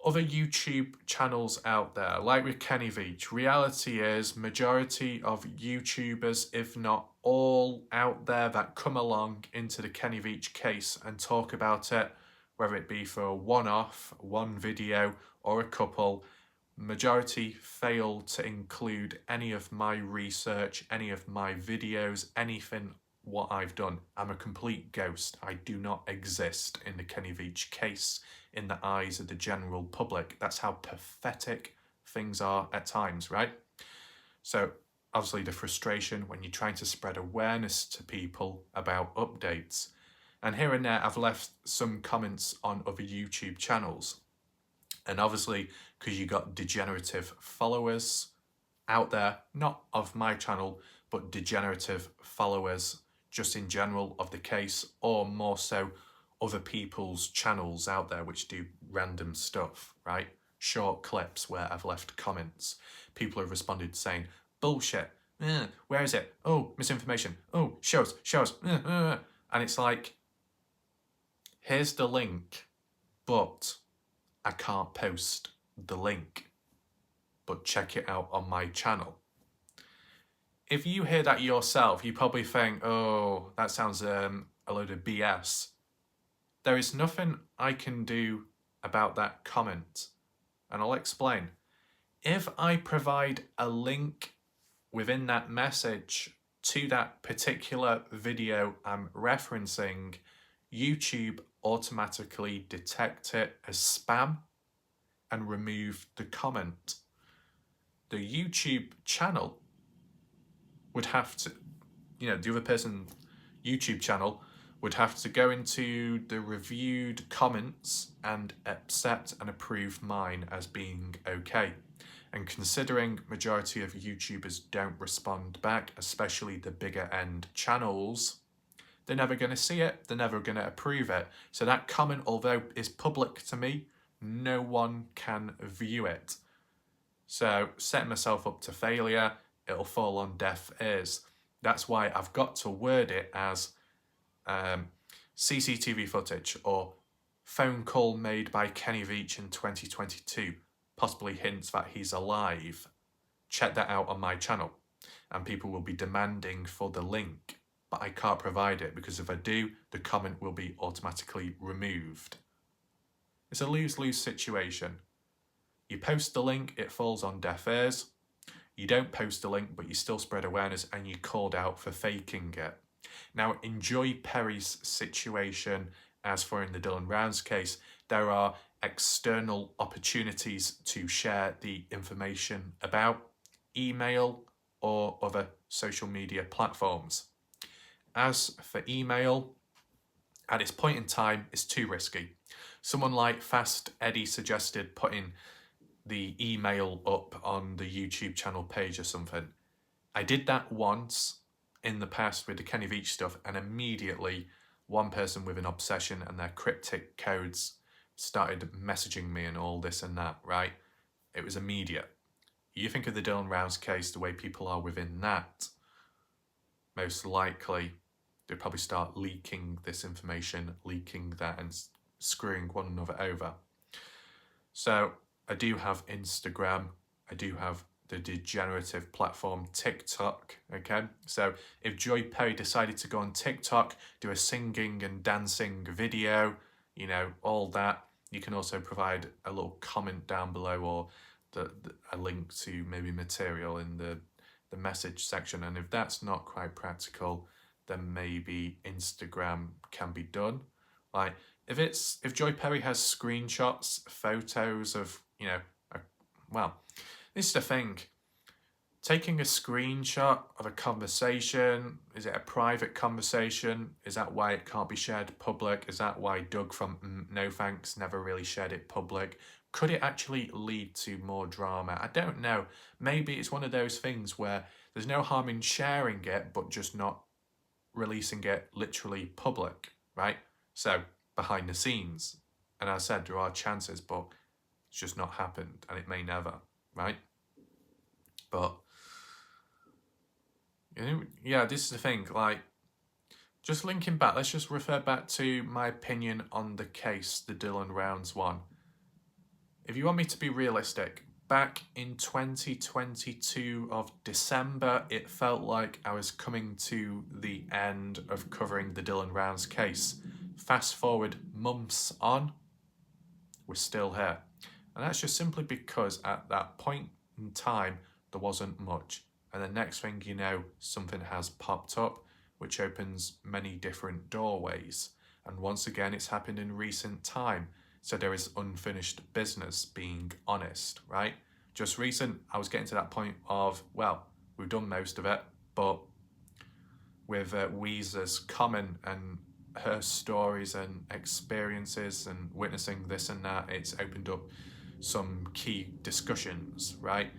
other YouTube channels out there, like with Kenny Veach, reality is majority of YouTubers, if not all out there that come along into the Kenny Veach case and talk about it, whether it be for a one-off, one video, or a couple, majority fail to include any of my research, any of my videos, anything what I've done. I'm a complete ghost. I do not exist in the Kenny Veach case in the eyes of the general public. That's how pathetic things are at times, right? So obviously the frustration when you're trying to spread awareness to people about updates. And here and there I've left some comments on other YouTube channels. And obviously, because you got degenerative followers out there, not of my channel, but degenerative followers just in general of the case, or more so other people's channels out there which do random stuff, right? Short clips where I've left comments. People have responded saying, bullshit, where is it? Oh, misinformation. Oh, show us. And it's like, here's the link, but I can't post the link, but check it out on my channel. If you hear that yourself, you probably think, oh, that sounds a load of BS. There is nothing I can do about that comment, and I'll explain. If I provide a link within that message to that particular video I'm referencing, YouTube automatically detect it as spam and remove the comment. The YouTube channel would have to, the other person's YouTube channel would have to go into the reviewed comments and accept and approve mine as being okay. And considering majority of YouTubers don't respond back, especially the bigger end channels, they're never going to see it, they're never going to approve it. So that comment, although is public to me, no one can view it. So setting myself up to failure, it'll fall on deaf ears. That's why I've got to word it as CCTV footage or phone call made by Kenny Veach in 2022, possibly hints that he's alive. Check that out on my channel, and people will be demanding for the link. But I can't provide it because if I do, the comment will be automatically removed. It's a lose-lose situation. You post the link, it falls on deaf ears. You don't post the link, but you still spread awareness and you're called out for faking it. Now, in Joy Perry's situation, as for in the Dylan Rounds case, there are external opportunities to share the information about email or other social media platforms. As for email, at this point in time, it's too risky. Someone like Fast Eddie suggested putting the email up on the YouTube channel page or something. I did that once in the past with the Kenny Veach stuff, and immediately one person with an obsession and their cryptic codes started messaging me and all this and that, right? It was immediate. You think of the Dylan Rounds case, the way people are within that, most likely they'd probably start leaking this information, leaking that, and screwing one another over. So I do have Instagram, I do have the degenerative platform TikTok, okay? So if Joy Perry decided to go on TikTok, do a singing and dancing video, you know, all that, you can also provide a little comment down below, or a link to maybe material in the message section. And if that's not quite practical, then maybe Instagram can be done. Like if Joy Perry has screenshots, photos of, you know, well, this is the thing. Taking a screenshot of a conversation, is it a private conversation? Is that why it can't be shared public? Is that why Doug from No Thanks never really shared it public? Could it actually lead to more drama? I don't know. Maybe it's one of those things where there's no harm in sharing it, but just not releasing it literally public, right? So behind the scenes. And as I said, there are chances, but it's just not happened, and it may never, right? But you know, yeah, this is the thing, like, just linking back, let's just refer back to my opinion on the case, the Dylan Rounds one. If you want me to be realistic, back in 2022 of December, it felt like I was coming to the end of covering the Dylan Rounds case. Fast forward months on, we're still here. And that's just simply because at that point in time, there wasn't much. And the next thing you know, something has popped up, which opens many different doorways. And once again, it's happened in recent time. So there is unfinished business, being honest, right? Just recent, I was getting to that point of, well, we've done most of it, but with Weezer's comment and her stories and experiences and witnessing this and that, it's opened up some key discussions, right?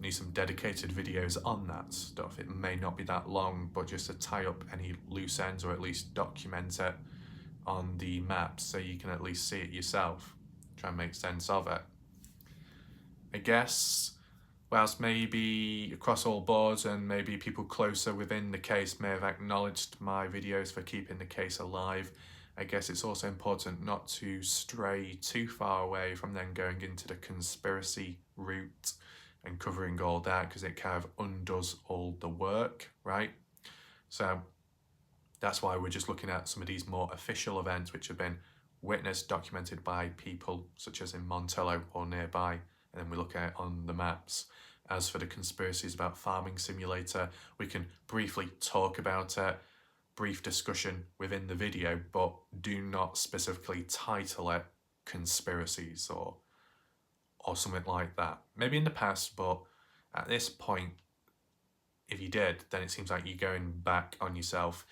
Need some dedicated videos on that stuff. It may not be that long, but just to tie up any loose ends, or at least document it on the maps so you can at least see it yourself, try and make sense of it. I guess, whilst maybe across all boards and maybe people closer within the case may have acknowledged my videos for keeping the case alive, I guess it's also important not to stray too far away from then going into the conspiracy route and covering all that, because it kind of undoes all the work, right? So that's why we're just looking at some of these more official events which have been witnessed, documented by people such as in Montello or nearby, and then we look at it on the maps. As for the conspiracies about Farming Simulator, we can briefly talk about it, brief discussion within the video, but do not specifically title it conspiracies or something like that. Maybe in the past, but at this point, if you did, then it seems like you're going back on yourself.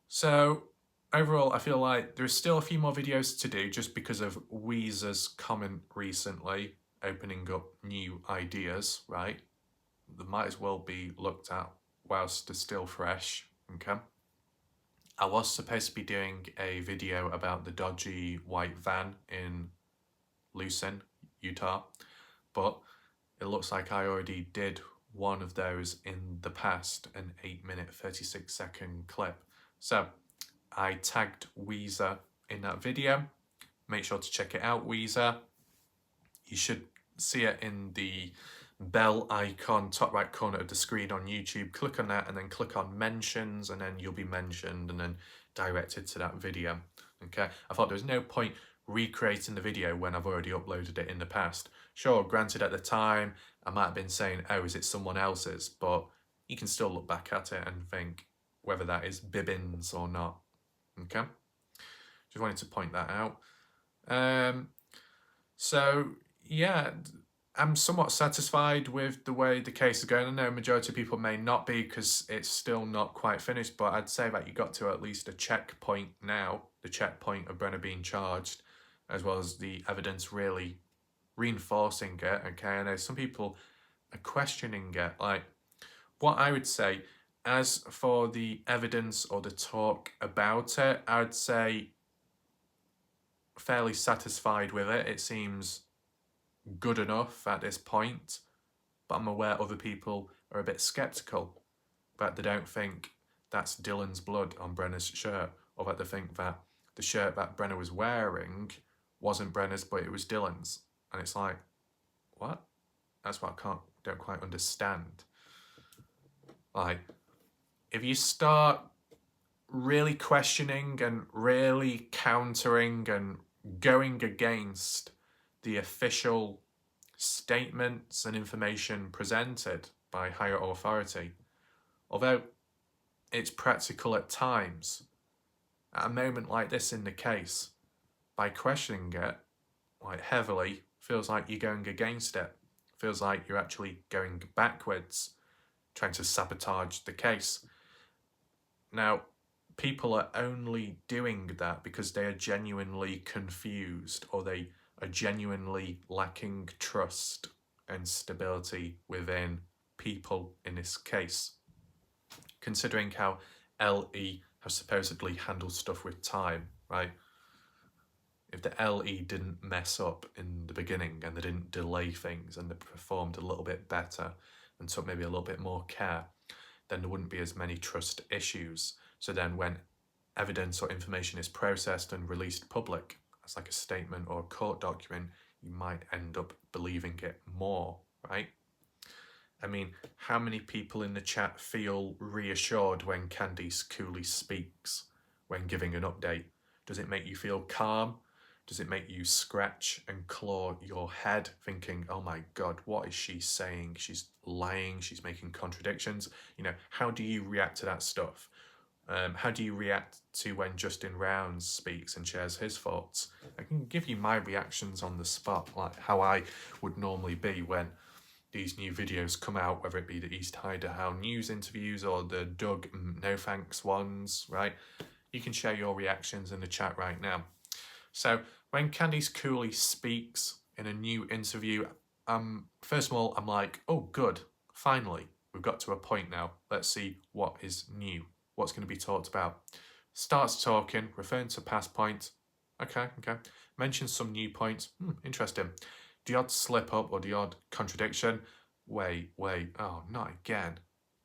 So overall, I feel like there's still a few more videos to do just because of Weezer's comment recently opening up new ideas, right? They might as well be looked at whilst they're still fresh, okay? I was supposed to be doing a video about the dodgy white van in Lucin, Utah, but it looks like I already did one of those in the past, an 8-minute 36-second clip. So I tagged Weezer in that video. Make sure to check it out, Weezer. You should see it in the bell icon top right corner of the screen on YouTube. Click on that and then click on mentions, and then you'll be mentioned and then directed to that video. Okay, I thought there was no point recreating the video when I've already uploaded it in the past. Sure, granted at the time I might have been saying, oh, is it someone else's? But you can still look back at it and think whether that is Bibbins or not. Okay, just wanted to point that out. So yeah, I'm somewhat satisfied with the way the case is going. I know a majority of people may not be because it's still not quite finished, but I'd say that you got to at least a checkpoint now, the checkpoint of Brenner being charged, as well as the evidence really reinforcing it, okay? I know some people are questioning it. Like, what I would say, as for the evidence or the talk about it, I would say fairly satisfied with it. It seems good enough at this point, but I'm aware other people are a bit skeptical, but they don't think that's Dylan's blood on Brenner's shirt, or that they think that the shirt that Brenna was wearing wasn't Brenna's, but it was Dylan's. And it's like, what? That's what I don't quite understand. Like, if you start really questioning and really countering and going against the official statements and information presented by higher authority, although it's practical at times, at a moment like this in the case, by questioning it like heavily, feels like you're going against it. Feels like you're actually going backwards, trying to sabotage the case. Now, people are only doing that because they are genuinely confused, or they are genuinely lacking trust and stability within people in this case. Considering how LE has supposedly handled stuff with time, right? If the LE didn't mess up in the beginning and they didn't delay things and they performed a little bit better and took maybe a little bit more care, then there wouldn't be as many trust issues. So then when evidence or information is processed and released public as like a statement or a court document, you might end up believing it more, right? I mean, how many people in the chat feel reassured when Candice Cooley speaks when giving an update? Does it make you feel calm? Does it make you scratch and claw your head thinking, oh my God, what is she saying? She's lying, she's making contradictions. You know, how do you react to that stuff? How do you react to when Justin Rounds speaks and shares his thoughts? I can give you my reactions on the spot, like how I would normally be when these new videos come out, whether it be the East Idaho news interviews or the Doug No Thanks ones, right? You can share your reactions in the chat right now. So when Candice Cooley speaks in a new interview, first of all, I'm like, oh, good, finally, we've got to a point now. Let's see what is new, what's going to be talked about. Starts talking, referring to past points. Okay. Mentions some new points. Interesting. The odd slip up or the odd contradiction. Wait, oh, not again.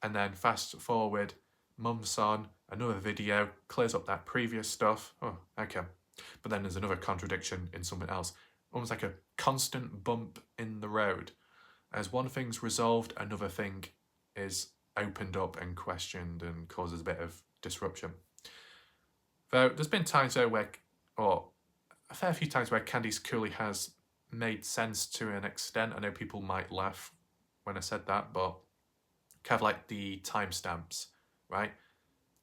And then fast forward, months on, another video, clears up that previous stuff. Oh, okay. But then there's another contradiction in something else. Almost like a constant bump in the road. As one thing's resolved, another thing is opened up and questioned and causes a bit of disruption. Though there's been times though where, or a fair few times where Candice Cooley has made sense to an extent. I know people might laugh when I said that, but kind of like the timestamps, right?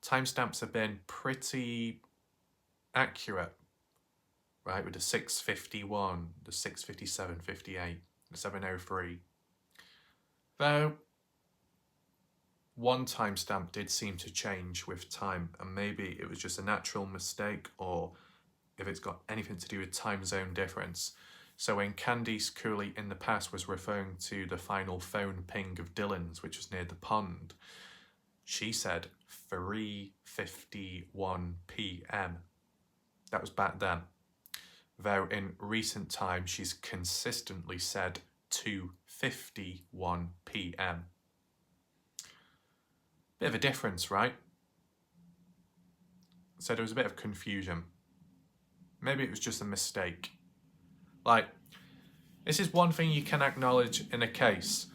Timestamps have been pretty accurate, right? With the 651, the 657, 58, the 703. Though one timestamp did seem to change with time, and maybe it was just a natural mistake, or if it's got anything to do with time zone difference. So when Candice Cooley in the past was referring to the final phone ping of Dylan's, which was near the pond, she said 3:51 p.m. That was back then. Though in recent times she's consistently said 2:51 p.m. Bit of a difference, right? So there was a bit of confusion. Maybe it was just a mistake. Like, this is one thing you can acknowledge in a case.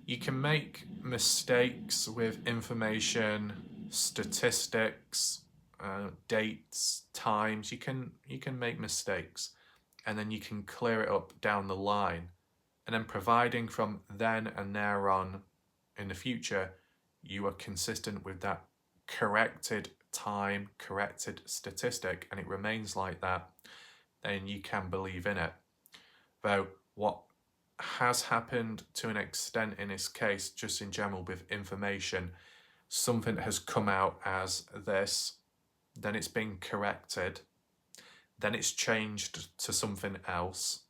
You can make mistakes with information, statistics, dates, times. You can make mistakes, and then you can clear it up down the line. And then providing from then and there on in the future, you are consistent with that corrected time, corrected statistic, and it remains like that, then you can believe in it. Though what has happened to an extent in this case, just in general with information, something has come out as this, then it's been corrected, then it's changed to something else,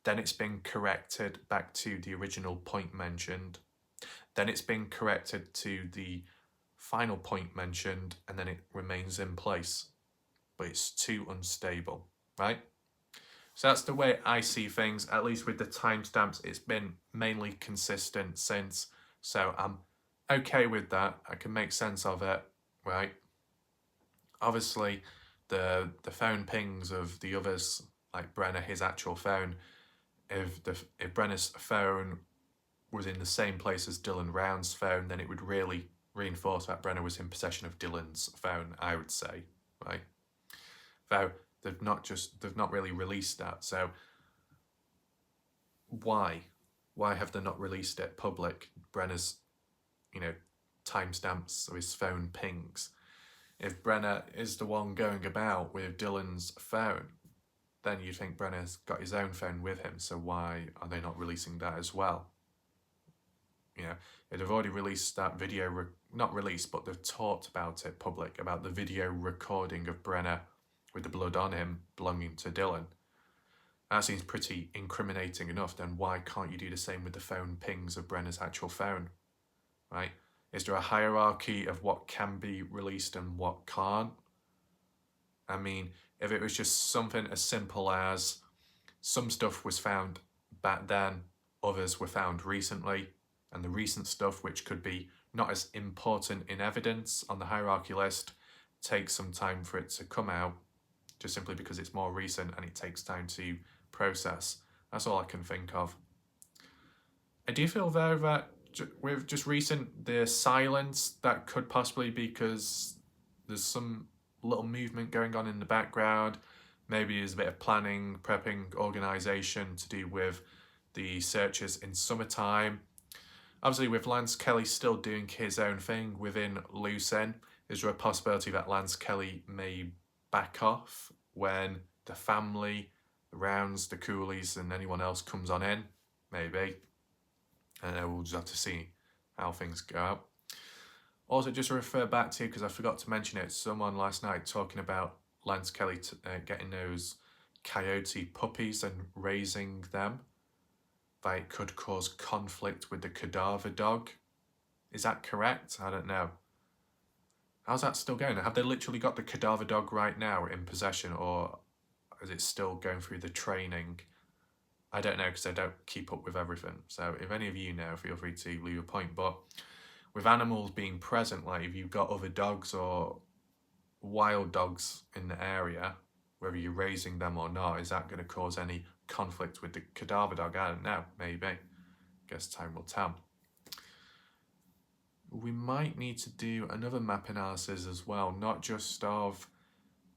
then it's been corrected back to the original point mentioned, then it's been corrected to the final point mentioned, and then it remains in place. But it's too unstable, right? So that's the way I see things, at least with the timestamps. It's been mainly consistent since, so I'm okay with that. I can make sense of it, right? Obviously, the phone pings of the others, like Brenner, his actual phone, if Brenner's phone was in the same place as Dylan Round's phone, then it would really reinforce that Brenner was in possession of Dylan's phone, I would say, right? Though they've not really released that. So why have they not released it public? Brenner's, timestamps of his phone pings. If Brenner is the one going about with Dylan's phone, then you'd think Brenner's got his own phone with him, so why are they not releasing that as well? They've already released that video, not released, but they've talked about it public, about the video recording of Brenner with the blood on him belonging to Dylan. That seems pretty incriminating enough. Then why can't you do the same with the phone pings of Brenner's actual phone, right? Is there a hierarchy of what can be released and what can't? I mean, if it was just something as simple as some stuff was found back then, others were found recently, and the recent stuff, which could be not as important in evidence on the hierarchy list, takes some time for it to come out, just simply because it's more recent and it takes time to process. That's all I can think of. I do feel though that with just recent, the silence, that could possibly be because there's some little movement going on in the background. Maybe there's a bit of planning, prepping, organisation to do with the searches in summertime. Obviously, with Lance Kelly still doing his own thing within Lucin, is there a possibility that Lance Kelly may back off when the family, the Rounds, the Coolies and anyone else comes on in? Maybe. I don't know, we'll just have to see how things go out. Also, just to refer back to, because I forgot to mention it, someone last night talking about Lance Kelly getting those coyote puppies and raising them, that it could cause conflict with the cadaver dog. Is that correct? I don't know. How's that still going? Have they literally got the cadaver dog right now in possession, or is it still going through the training? I don't know, because I don't keep up with everything. So if any of you know, feel free to leave a point. But with animals being present, like if you've got other dogs or wild dogs in the area, whether you're raising them or not, is that going to cause any conflict with the cadaver dog? I don't know, maybe. Guess time will tell. We might need to do another map analysis as well, not just of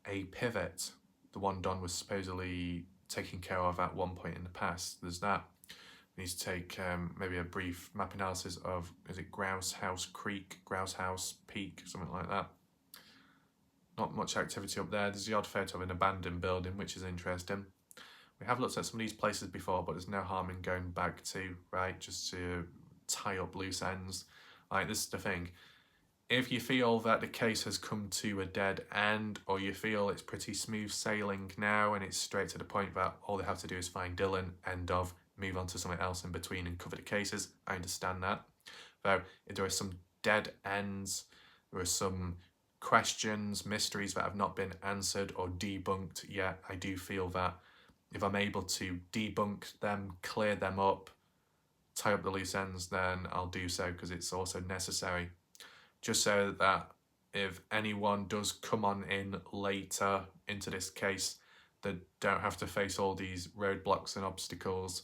a pivot, the one Don was supposedly taking care of at one point in the past. There's that. We need to take maybe a brief map analysis of, is it Grouse House Creek, Grouse House Peak, something like that. Not much activity up there. There's the odd photo of an abandoned building, which is interesting. We have looked at some of these places before, but there's no harm in going back to, right, just to tie up loose ends. Like, this is the thing. If you feel that the case has come to a dead end, or you feel it's pretty smooth sailing now and it's straight to the point that all they have to do is find Dylan, end of, move on to something else in between and cover the cases, I understand that. Though, if there are some dead ends, there are some questions, mysteries that have not been answered or debunked yet, I do feel that if I'm able to debunk them, clear them up, tie up the loose ends, then I'll do so, because it's also necessary. Just so that if anyone does come on in later into this case, they don't have to face all these roadblocks and obstacles.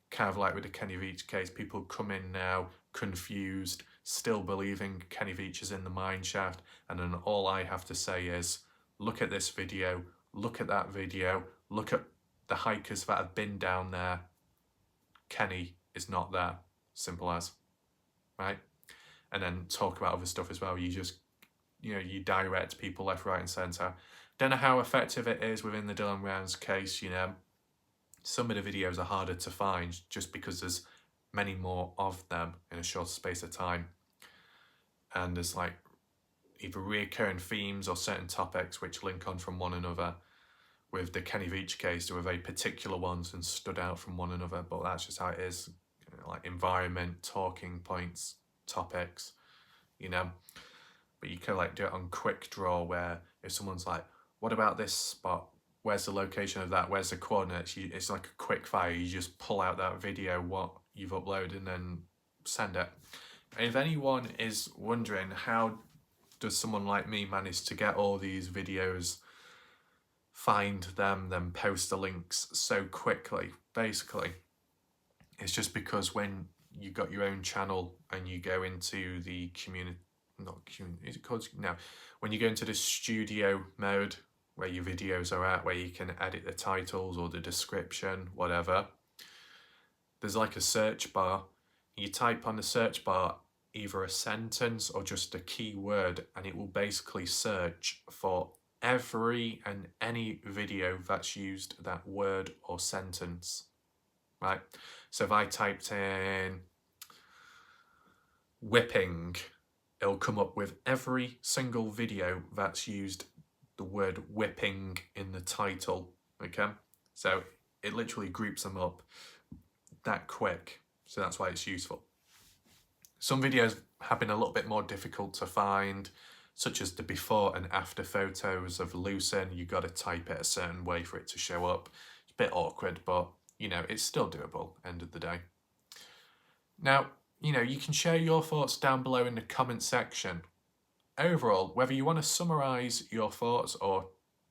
Kind of like with the Kenny Veach case, people come in now confused, still believing Kenny Veach is in the mine shaft, and then all I have to say is, look at this video, look at that video, look at the hikers that have been down there. Kenny is not there. Simple as. Right? And then talk about other stuff as well. You just, you direct people left, right and centre. Don't know how effective it is within the Dylan Rounds case, Some of the videos are harder to find just because there's many more of them in a short space of time. And there's like either recurring themes or certain topics which link on from one another. With the Kenny Veach case, there were very particular ones and stood out from one another, but that's just how it is. Like environment, talking points, topics, but you can like do it on quick draw, where if someone's like, what about this spot, where's the location of that, where's the coordinates, it's like a quick fire. You just pull out that video, what you've uploaded, and then send it. If anyone is wondering how does someone like me manage to get all these videos find them, then post the links so quickly. Basically, it's just because when you got your own channel and you go into the community, not community, is it called? No, when you go into the studio mode where your videos are at, where you can edit the titles or the description, whatever, there's like a search bar. You type on the search bar either a sentence or just a keyword, and it will basically search for every and any video that's used that word or sentence, right? So if I typed in whipping, it'll come up with every single video that's used the word whipping in the title, okay? So it literally groups them up that quick, so that's why it's useful. Some videos have been a little bit more difficult to find, such as the before and after photos of Lucin. You got to type it a certain way for it to show up. It's a bit awkward, but you know, it's still doable, end of the day. Now, you know, you can share your thoughts down below in the comment section. Overall, whether you want to summarize your thoughts or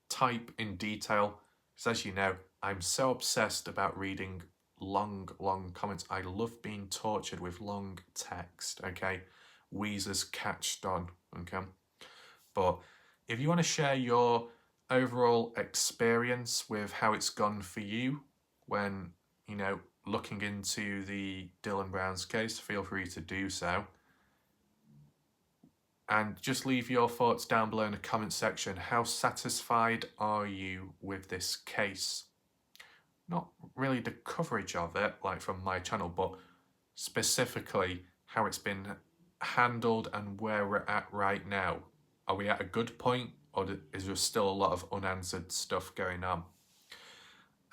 type in detail, because as you know, I'm so obsessed about reading long comments. I love being tortured with long text, okay? Weezer's catched on, okay? But if you want to share your overall experience with how it's gone for you when, you know, looking into the Dylan Brown's case, feel free to do so. And just leave your thoughts down below in the comment section. How satisfied are you with this case? Not really the coverage of it, like from my channel, but specifically how it's been handled and where we're at right now. Are we at a good point, or is there still a lot of unanswered stuff going on?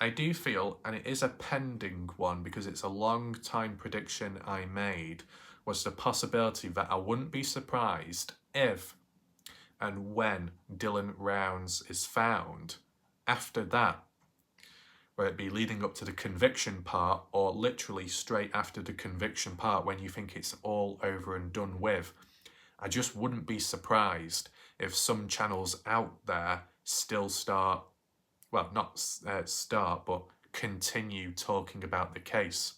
I do feel, and it is a pending one because it's a long time prediction I made, was the possibility that I wouldn't be surprised if and when Dylan Rounds is found. After that, whether it be leading up to the conviction part or literally straight after the conviction part when you think it's all over and done with, I just wouldn't be surprised if some channels out there still start, well, not start, but continue talking about the case.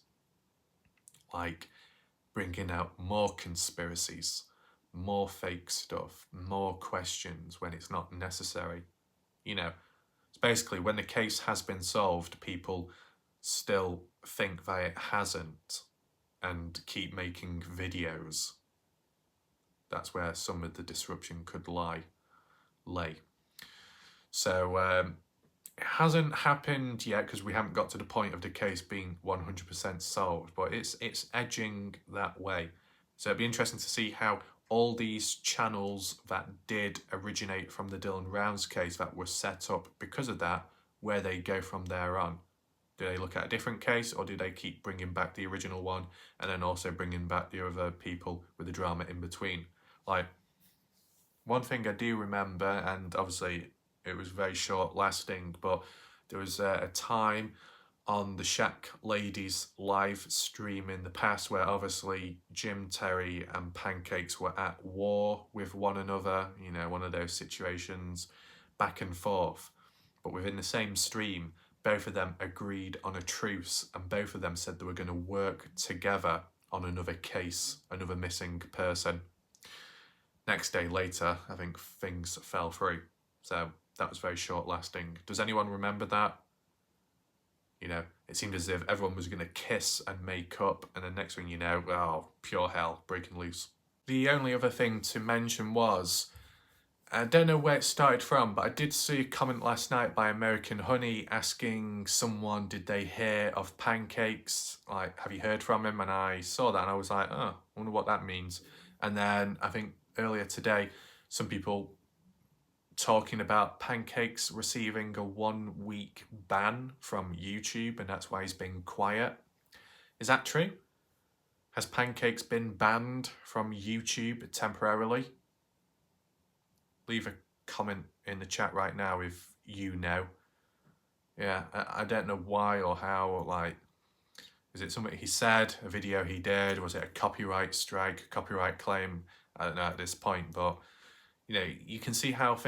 Like bringing out more conspiracies, more fake stuff, more questions when it's not necessary. You know, it's basically when the case has been solved, people still think that it hasn't and keep making videos. That's where some of the disruption could lay. So it hasn't happened yet because we haven't got to the point of the case being 100% solved, but it's edging that way. So it'd be interesting to see how all these channels that did originate from the Dylan Rounds case that were set up because of that, where they go from there on. Do they look at a different case, or do they keep bringing back the original one and then also bringing back the other people with the drama in between? Like, one thing I do remember, and obviously it was very short lasting, but there was a time on the Shack Ladies live stream in the past where obviously Jim, Terry and Pancakes were at war with one another, you know, one of those situations, back and forth. But within the same stream, both of them agreed on a truce and both of them said they were going to work together on another case, another missing person. Next day later, I think things fell through. So that was very short lasting. Does anyone remember that? You know, it seemed as if everyone was going to kiss and make up, and the next thing you know, oh, pure hell, breaking loose. The only other thing to mention was, I don't know where it started from, but I did see a comment last night by American Honey asking someone, did they hear of Pancakes? Like, have you heard from him? And I saw that and I was like, oh, I wonder what that means. And then I think earlier today, some people talking about Pancakes receiving a 1-week ban from YouTube, and that's why he's been quiet. Is that true? Has Pancakes been banned from YouTube temporarily? Leave a comment in the chat right now if you know. Yeah, I don't know why or how, or like, is it something he said, a video he did? Was it a copyright strike, a copyright claim? I don't know at this point, but you know, you can see how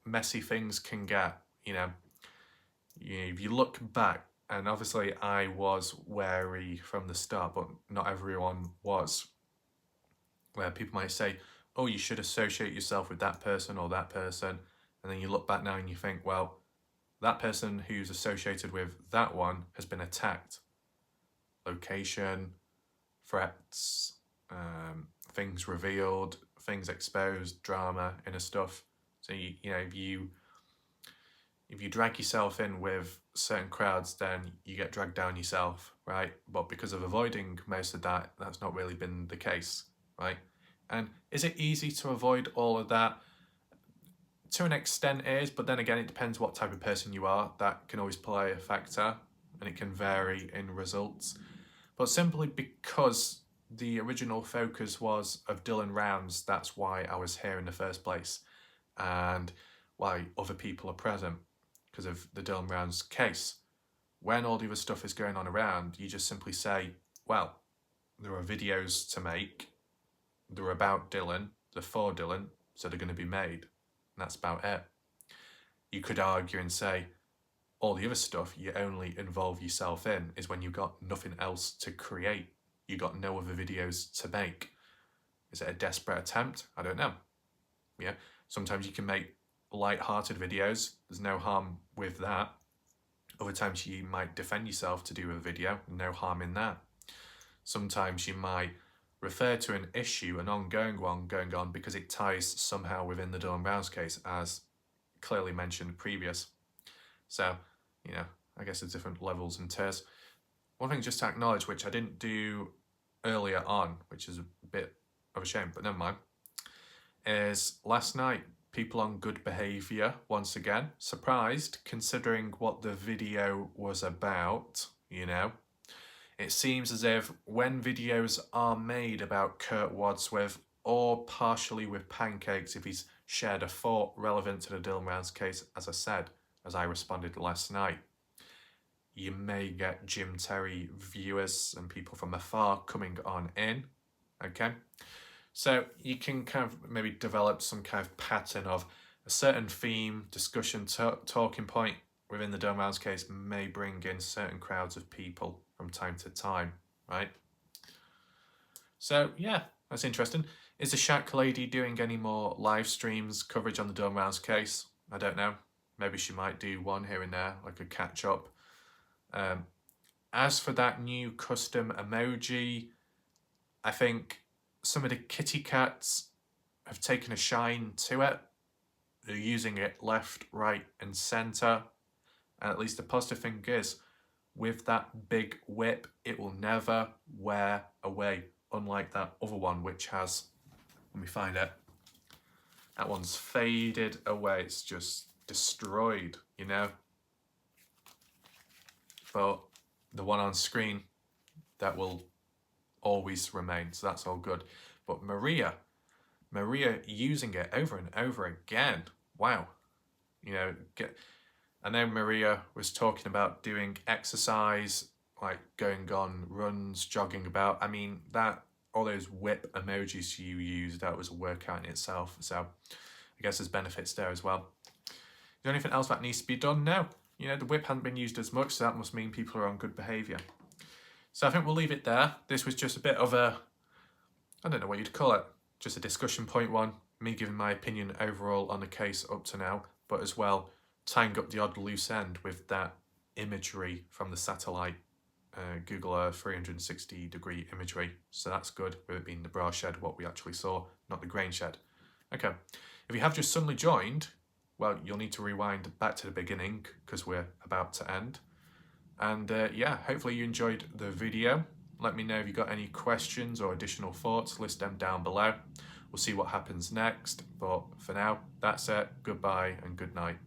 messy things can get. if you look back, and obviously I was wary from the start, but not everyone was, where people might say, oh, you should associate yourself with that person or that person. And then you look back now and you think, well, that person who's associated with that one has been attacked. Location, threats, things revealed, things exposed, drama, inner stuff. So if you drag yourself in with certain crowds, then you get dragged down yourself, right? But because of avoiding most of that, that's not really been the case, right? And is it easy to avoid all of that? To an extent it is, but then again, it depends what type of person you are. That can always play a factor, and it can vary in results. But simply because the original focus was of Dylan Rounds, that's why I was here in the first place, and why other people are present, because of the Dylan Rounds case. When all the other stuff is going on around, you just simply say, well, there are videos to make, they're about Dylan, they're for Dylan, so they're going to be made. And that's about it. You could argue and say, all the other stuff you only involve yourself in is when you've got nothing else to create. You've got no other videos to make. Is it a desperate attempt? I don't know. Yeah, sometimes you can make light-hearted videos. There's no harm with that. Other times you might defend yourself to do a video. No harm in that. Sometimes you might refer to an issue, an ongoing one going on, because it ties somehow within the Dylan Rounds case, as clearly mentioned previous. So, I guess there's different levels and tiers. One thing just to acknowledge, which I didn't do earlier on, which is a bit of a shame, but never mind, is last night, people on good behaviour, once again, surprised, considering what the video was about, It seems as if when videos are made about Kurt Wadsworth, or partially with Pancakes if he's shared a thought relevant to the Dylan Rounds case, as I said, as I responded last night, you may get Jim Terry viewers and people from afar coming on in, okay? So you can kind of maybe develop some kind of pattern of a certain theme, discussion, talking point within the Dylan Rounds case may bring in certain crowds of people from time to time, right? So yeah, that's interesting. Is the Shack Lady doing any more live streams coverage on the Dylan Rounds case? I don't know. Maybe she might do one here and there, like a catch up. As for that new custom emoji, I think some of the kitty cats have taken a shine to it. They're using it left, right and centre. And at least the positive thing is, with that big whip, it will never wear away, unlike that other one, which has, let me find it, that one's faded away, it's just destroyed, But the one on screen, that will always remain, so that's all good. But Maria using it over and over again, wow. I know Maria was talking about doing exercise, like going on runs, jogging about. I mean, all those whip emojis you use, that was a workout in itself. So I guess there's benefits there as well. Is there anything else that needs to be done? No. The whip hasn't been used as much, so that must mean people are on good behaviour. So I think we'll leave it there. This was just a bit of a, I don't know what you'd call it, just a discussion point one, me giving my opinion overall on the case up to now, but as well tying up the odd loose end with that imagery from the satellite, Google Earth 360 degree imagery. So that's good, with it being the bra shed, what we actually saw, not the grain shed. Okay, if you have just suddenly joined, well, you'll need to rewind back to the beginning because we're about to end. And yeah, hopefully you enjoyed the video. Let me know if you got any questions or additional thoughts, list them down below. We'll see what happens next, but for now, that's it. Goodbye and good night.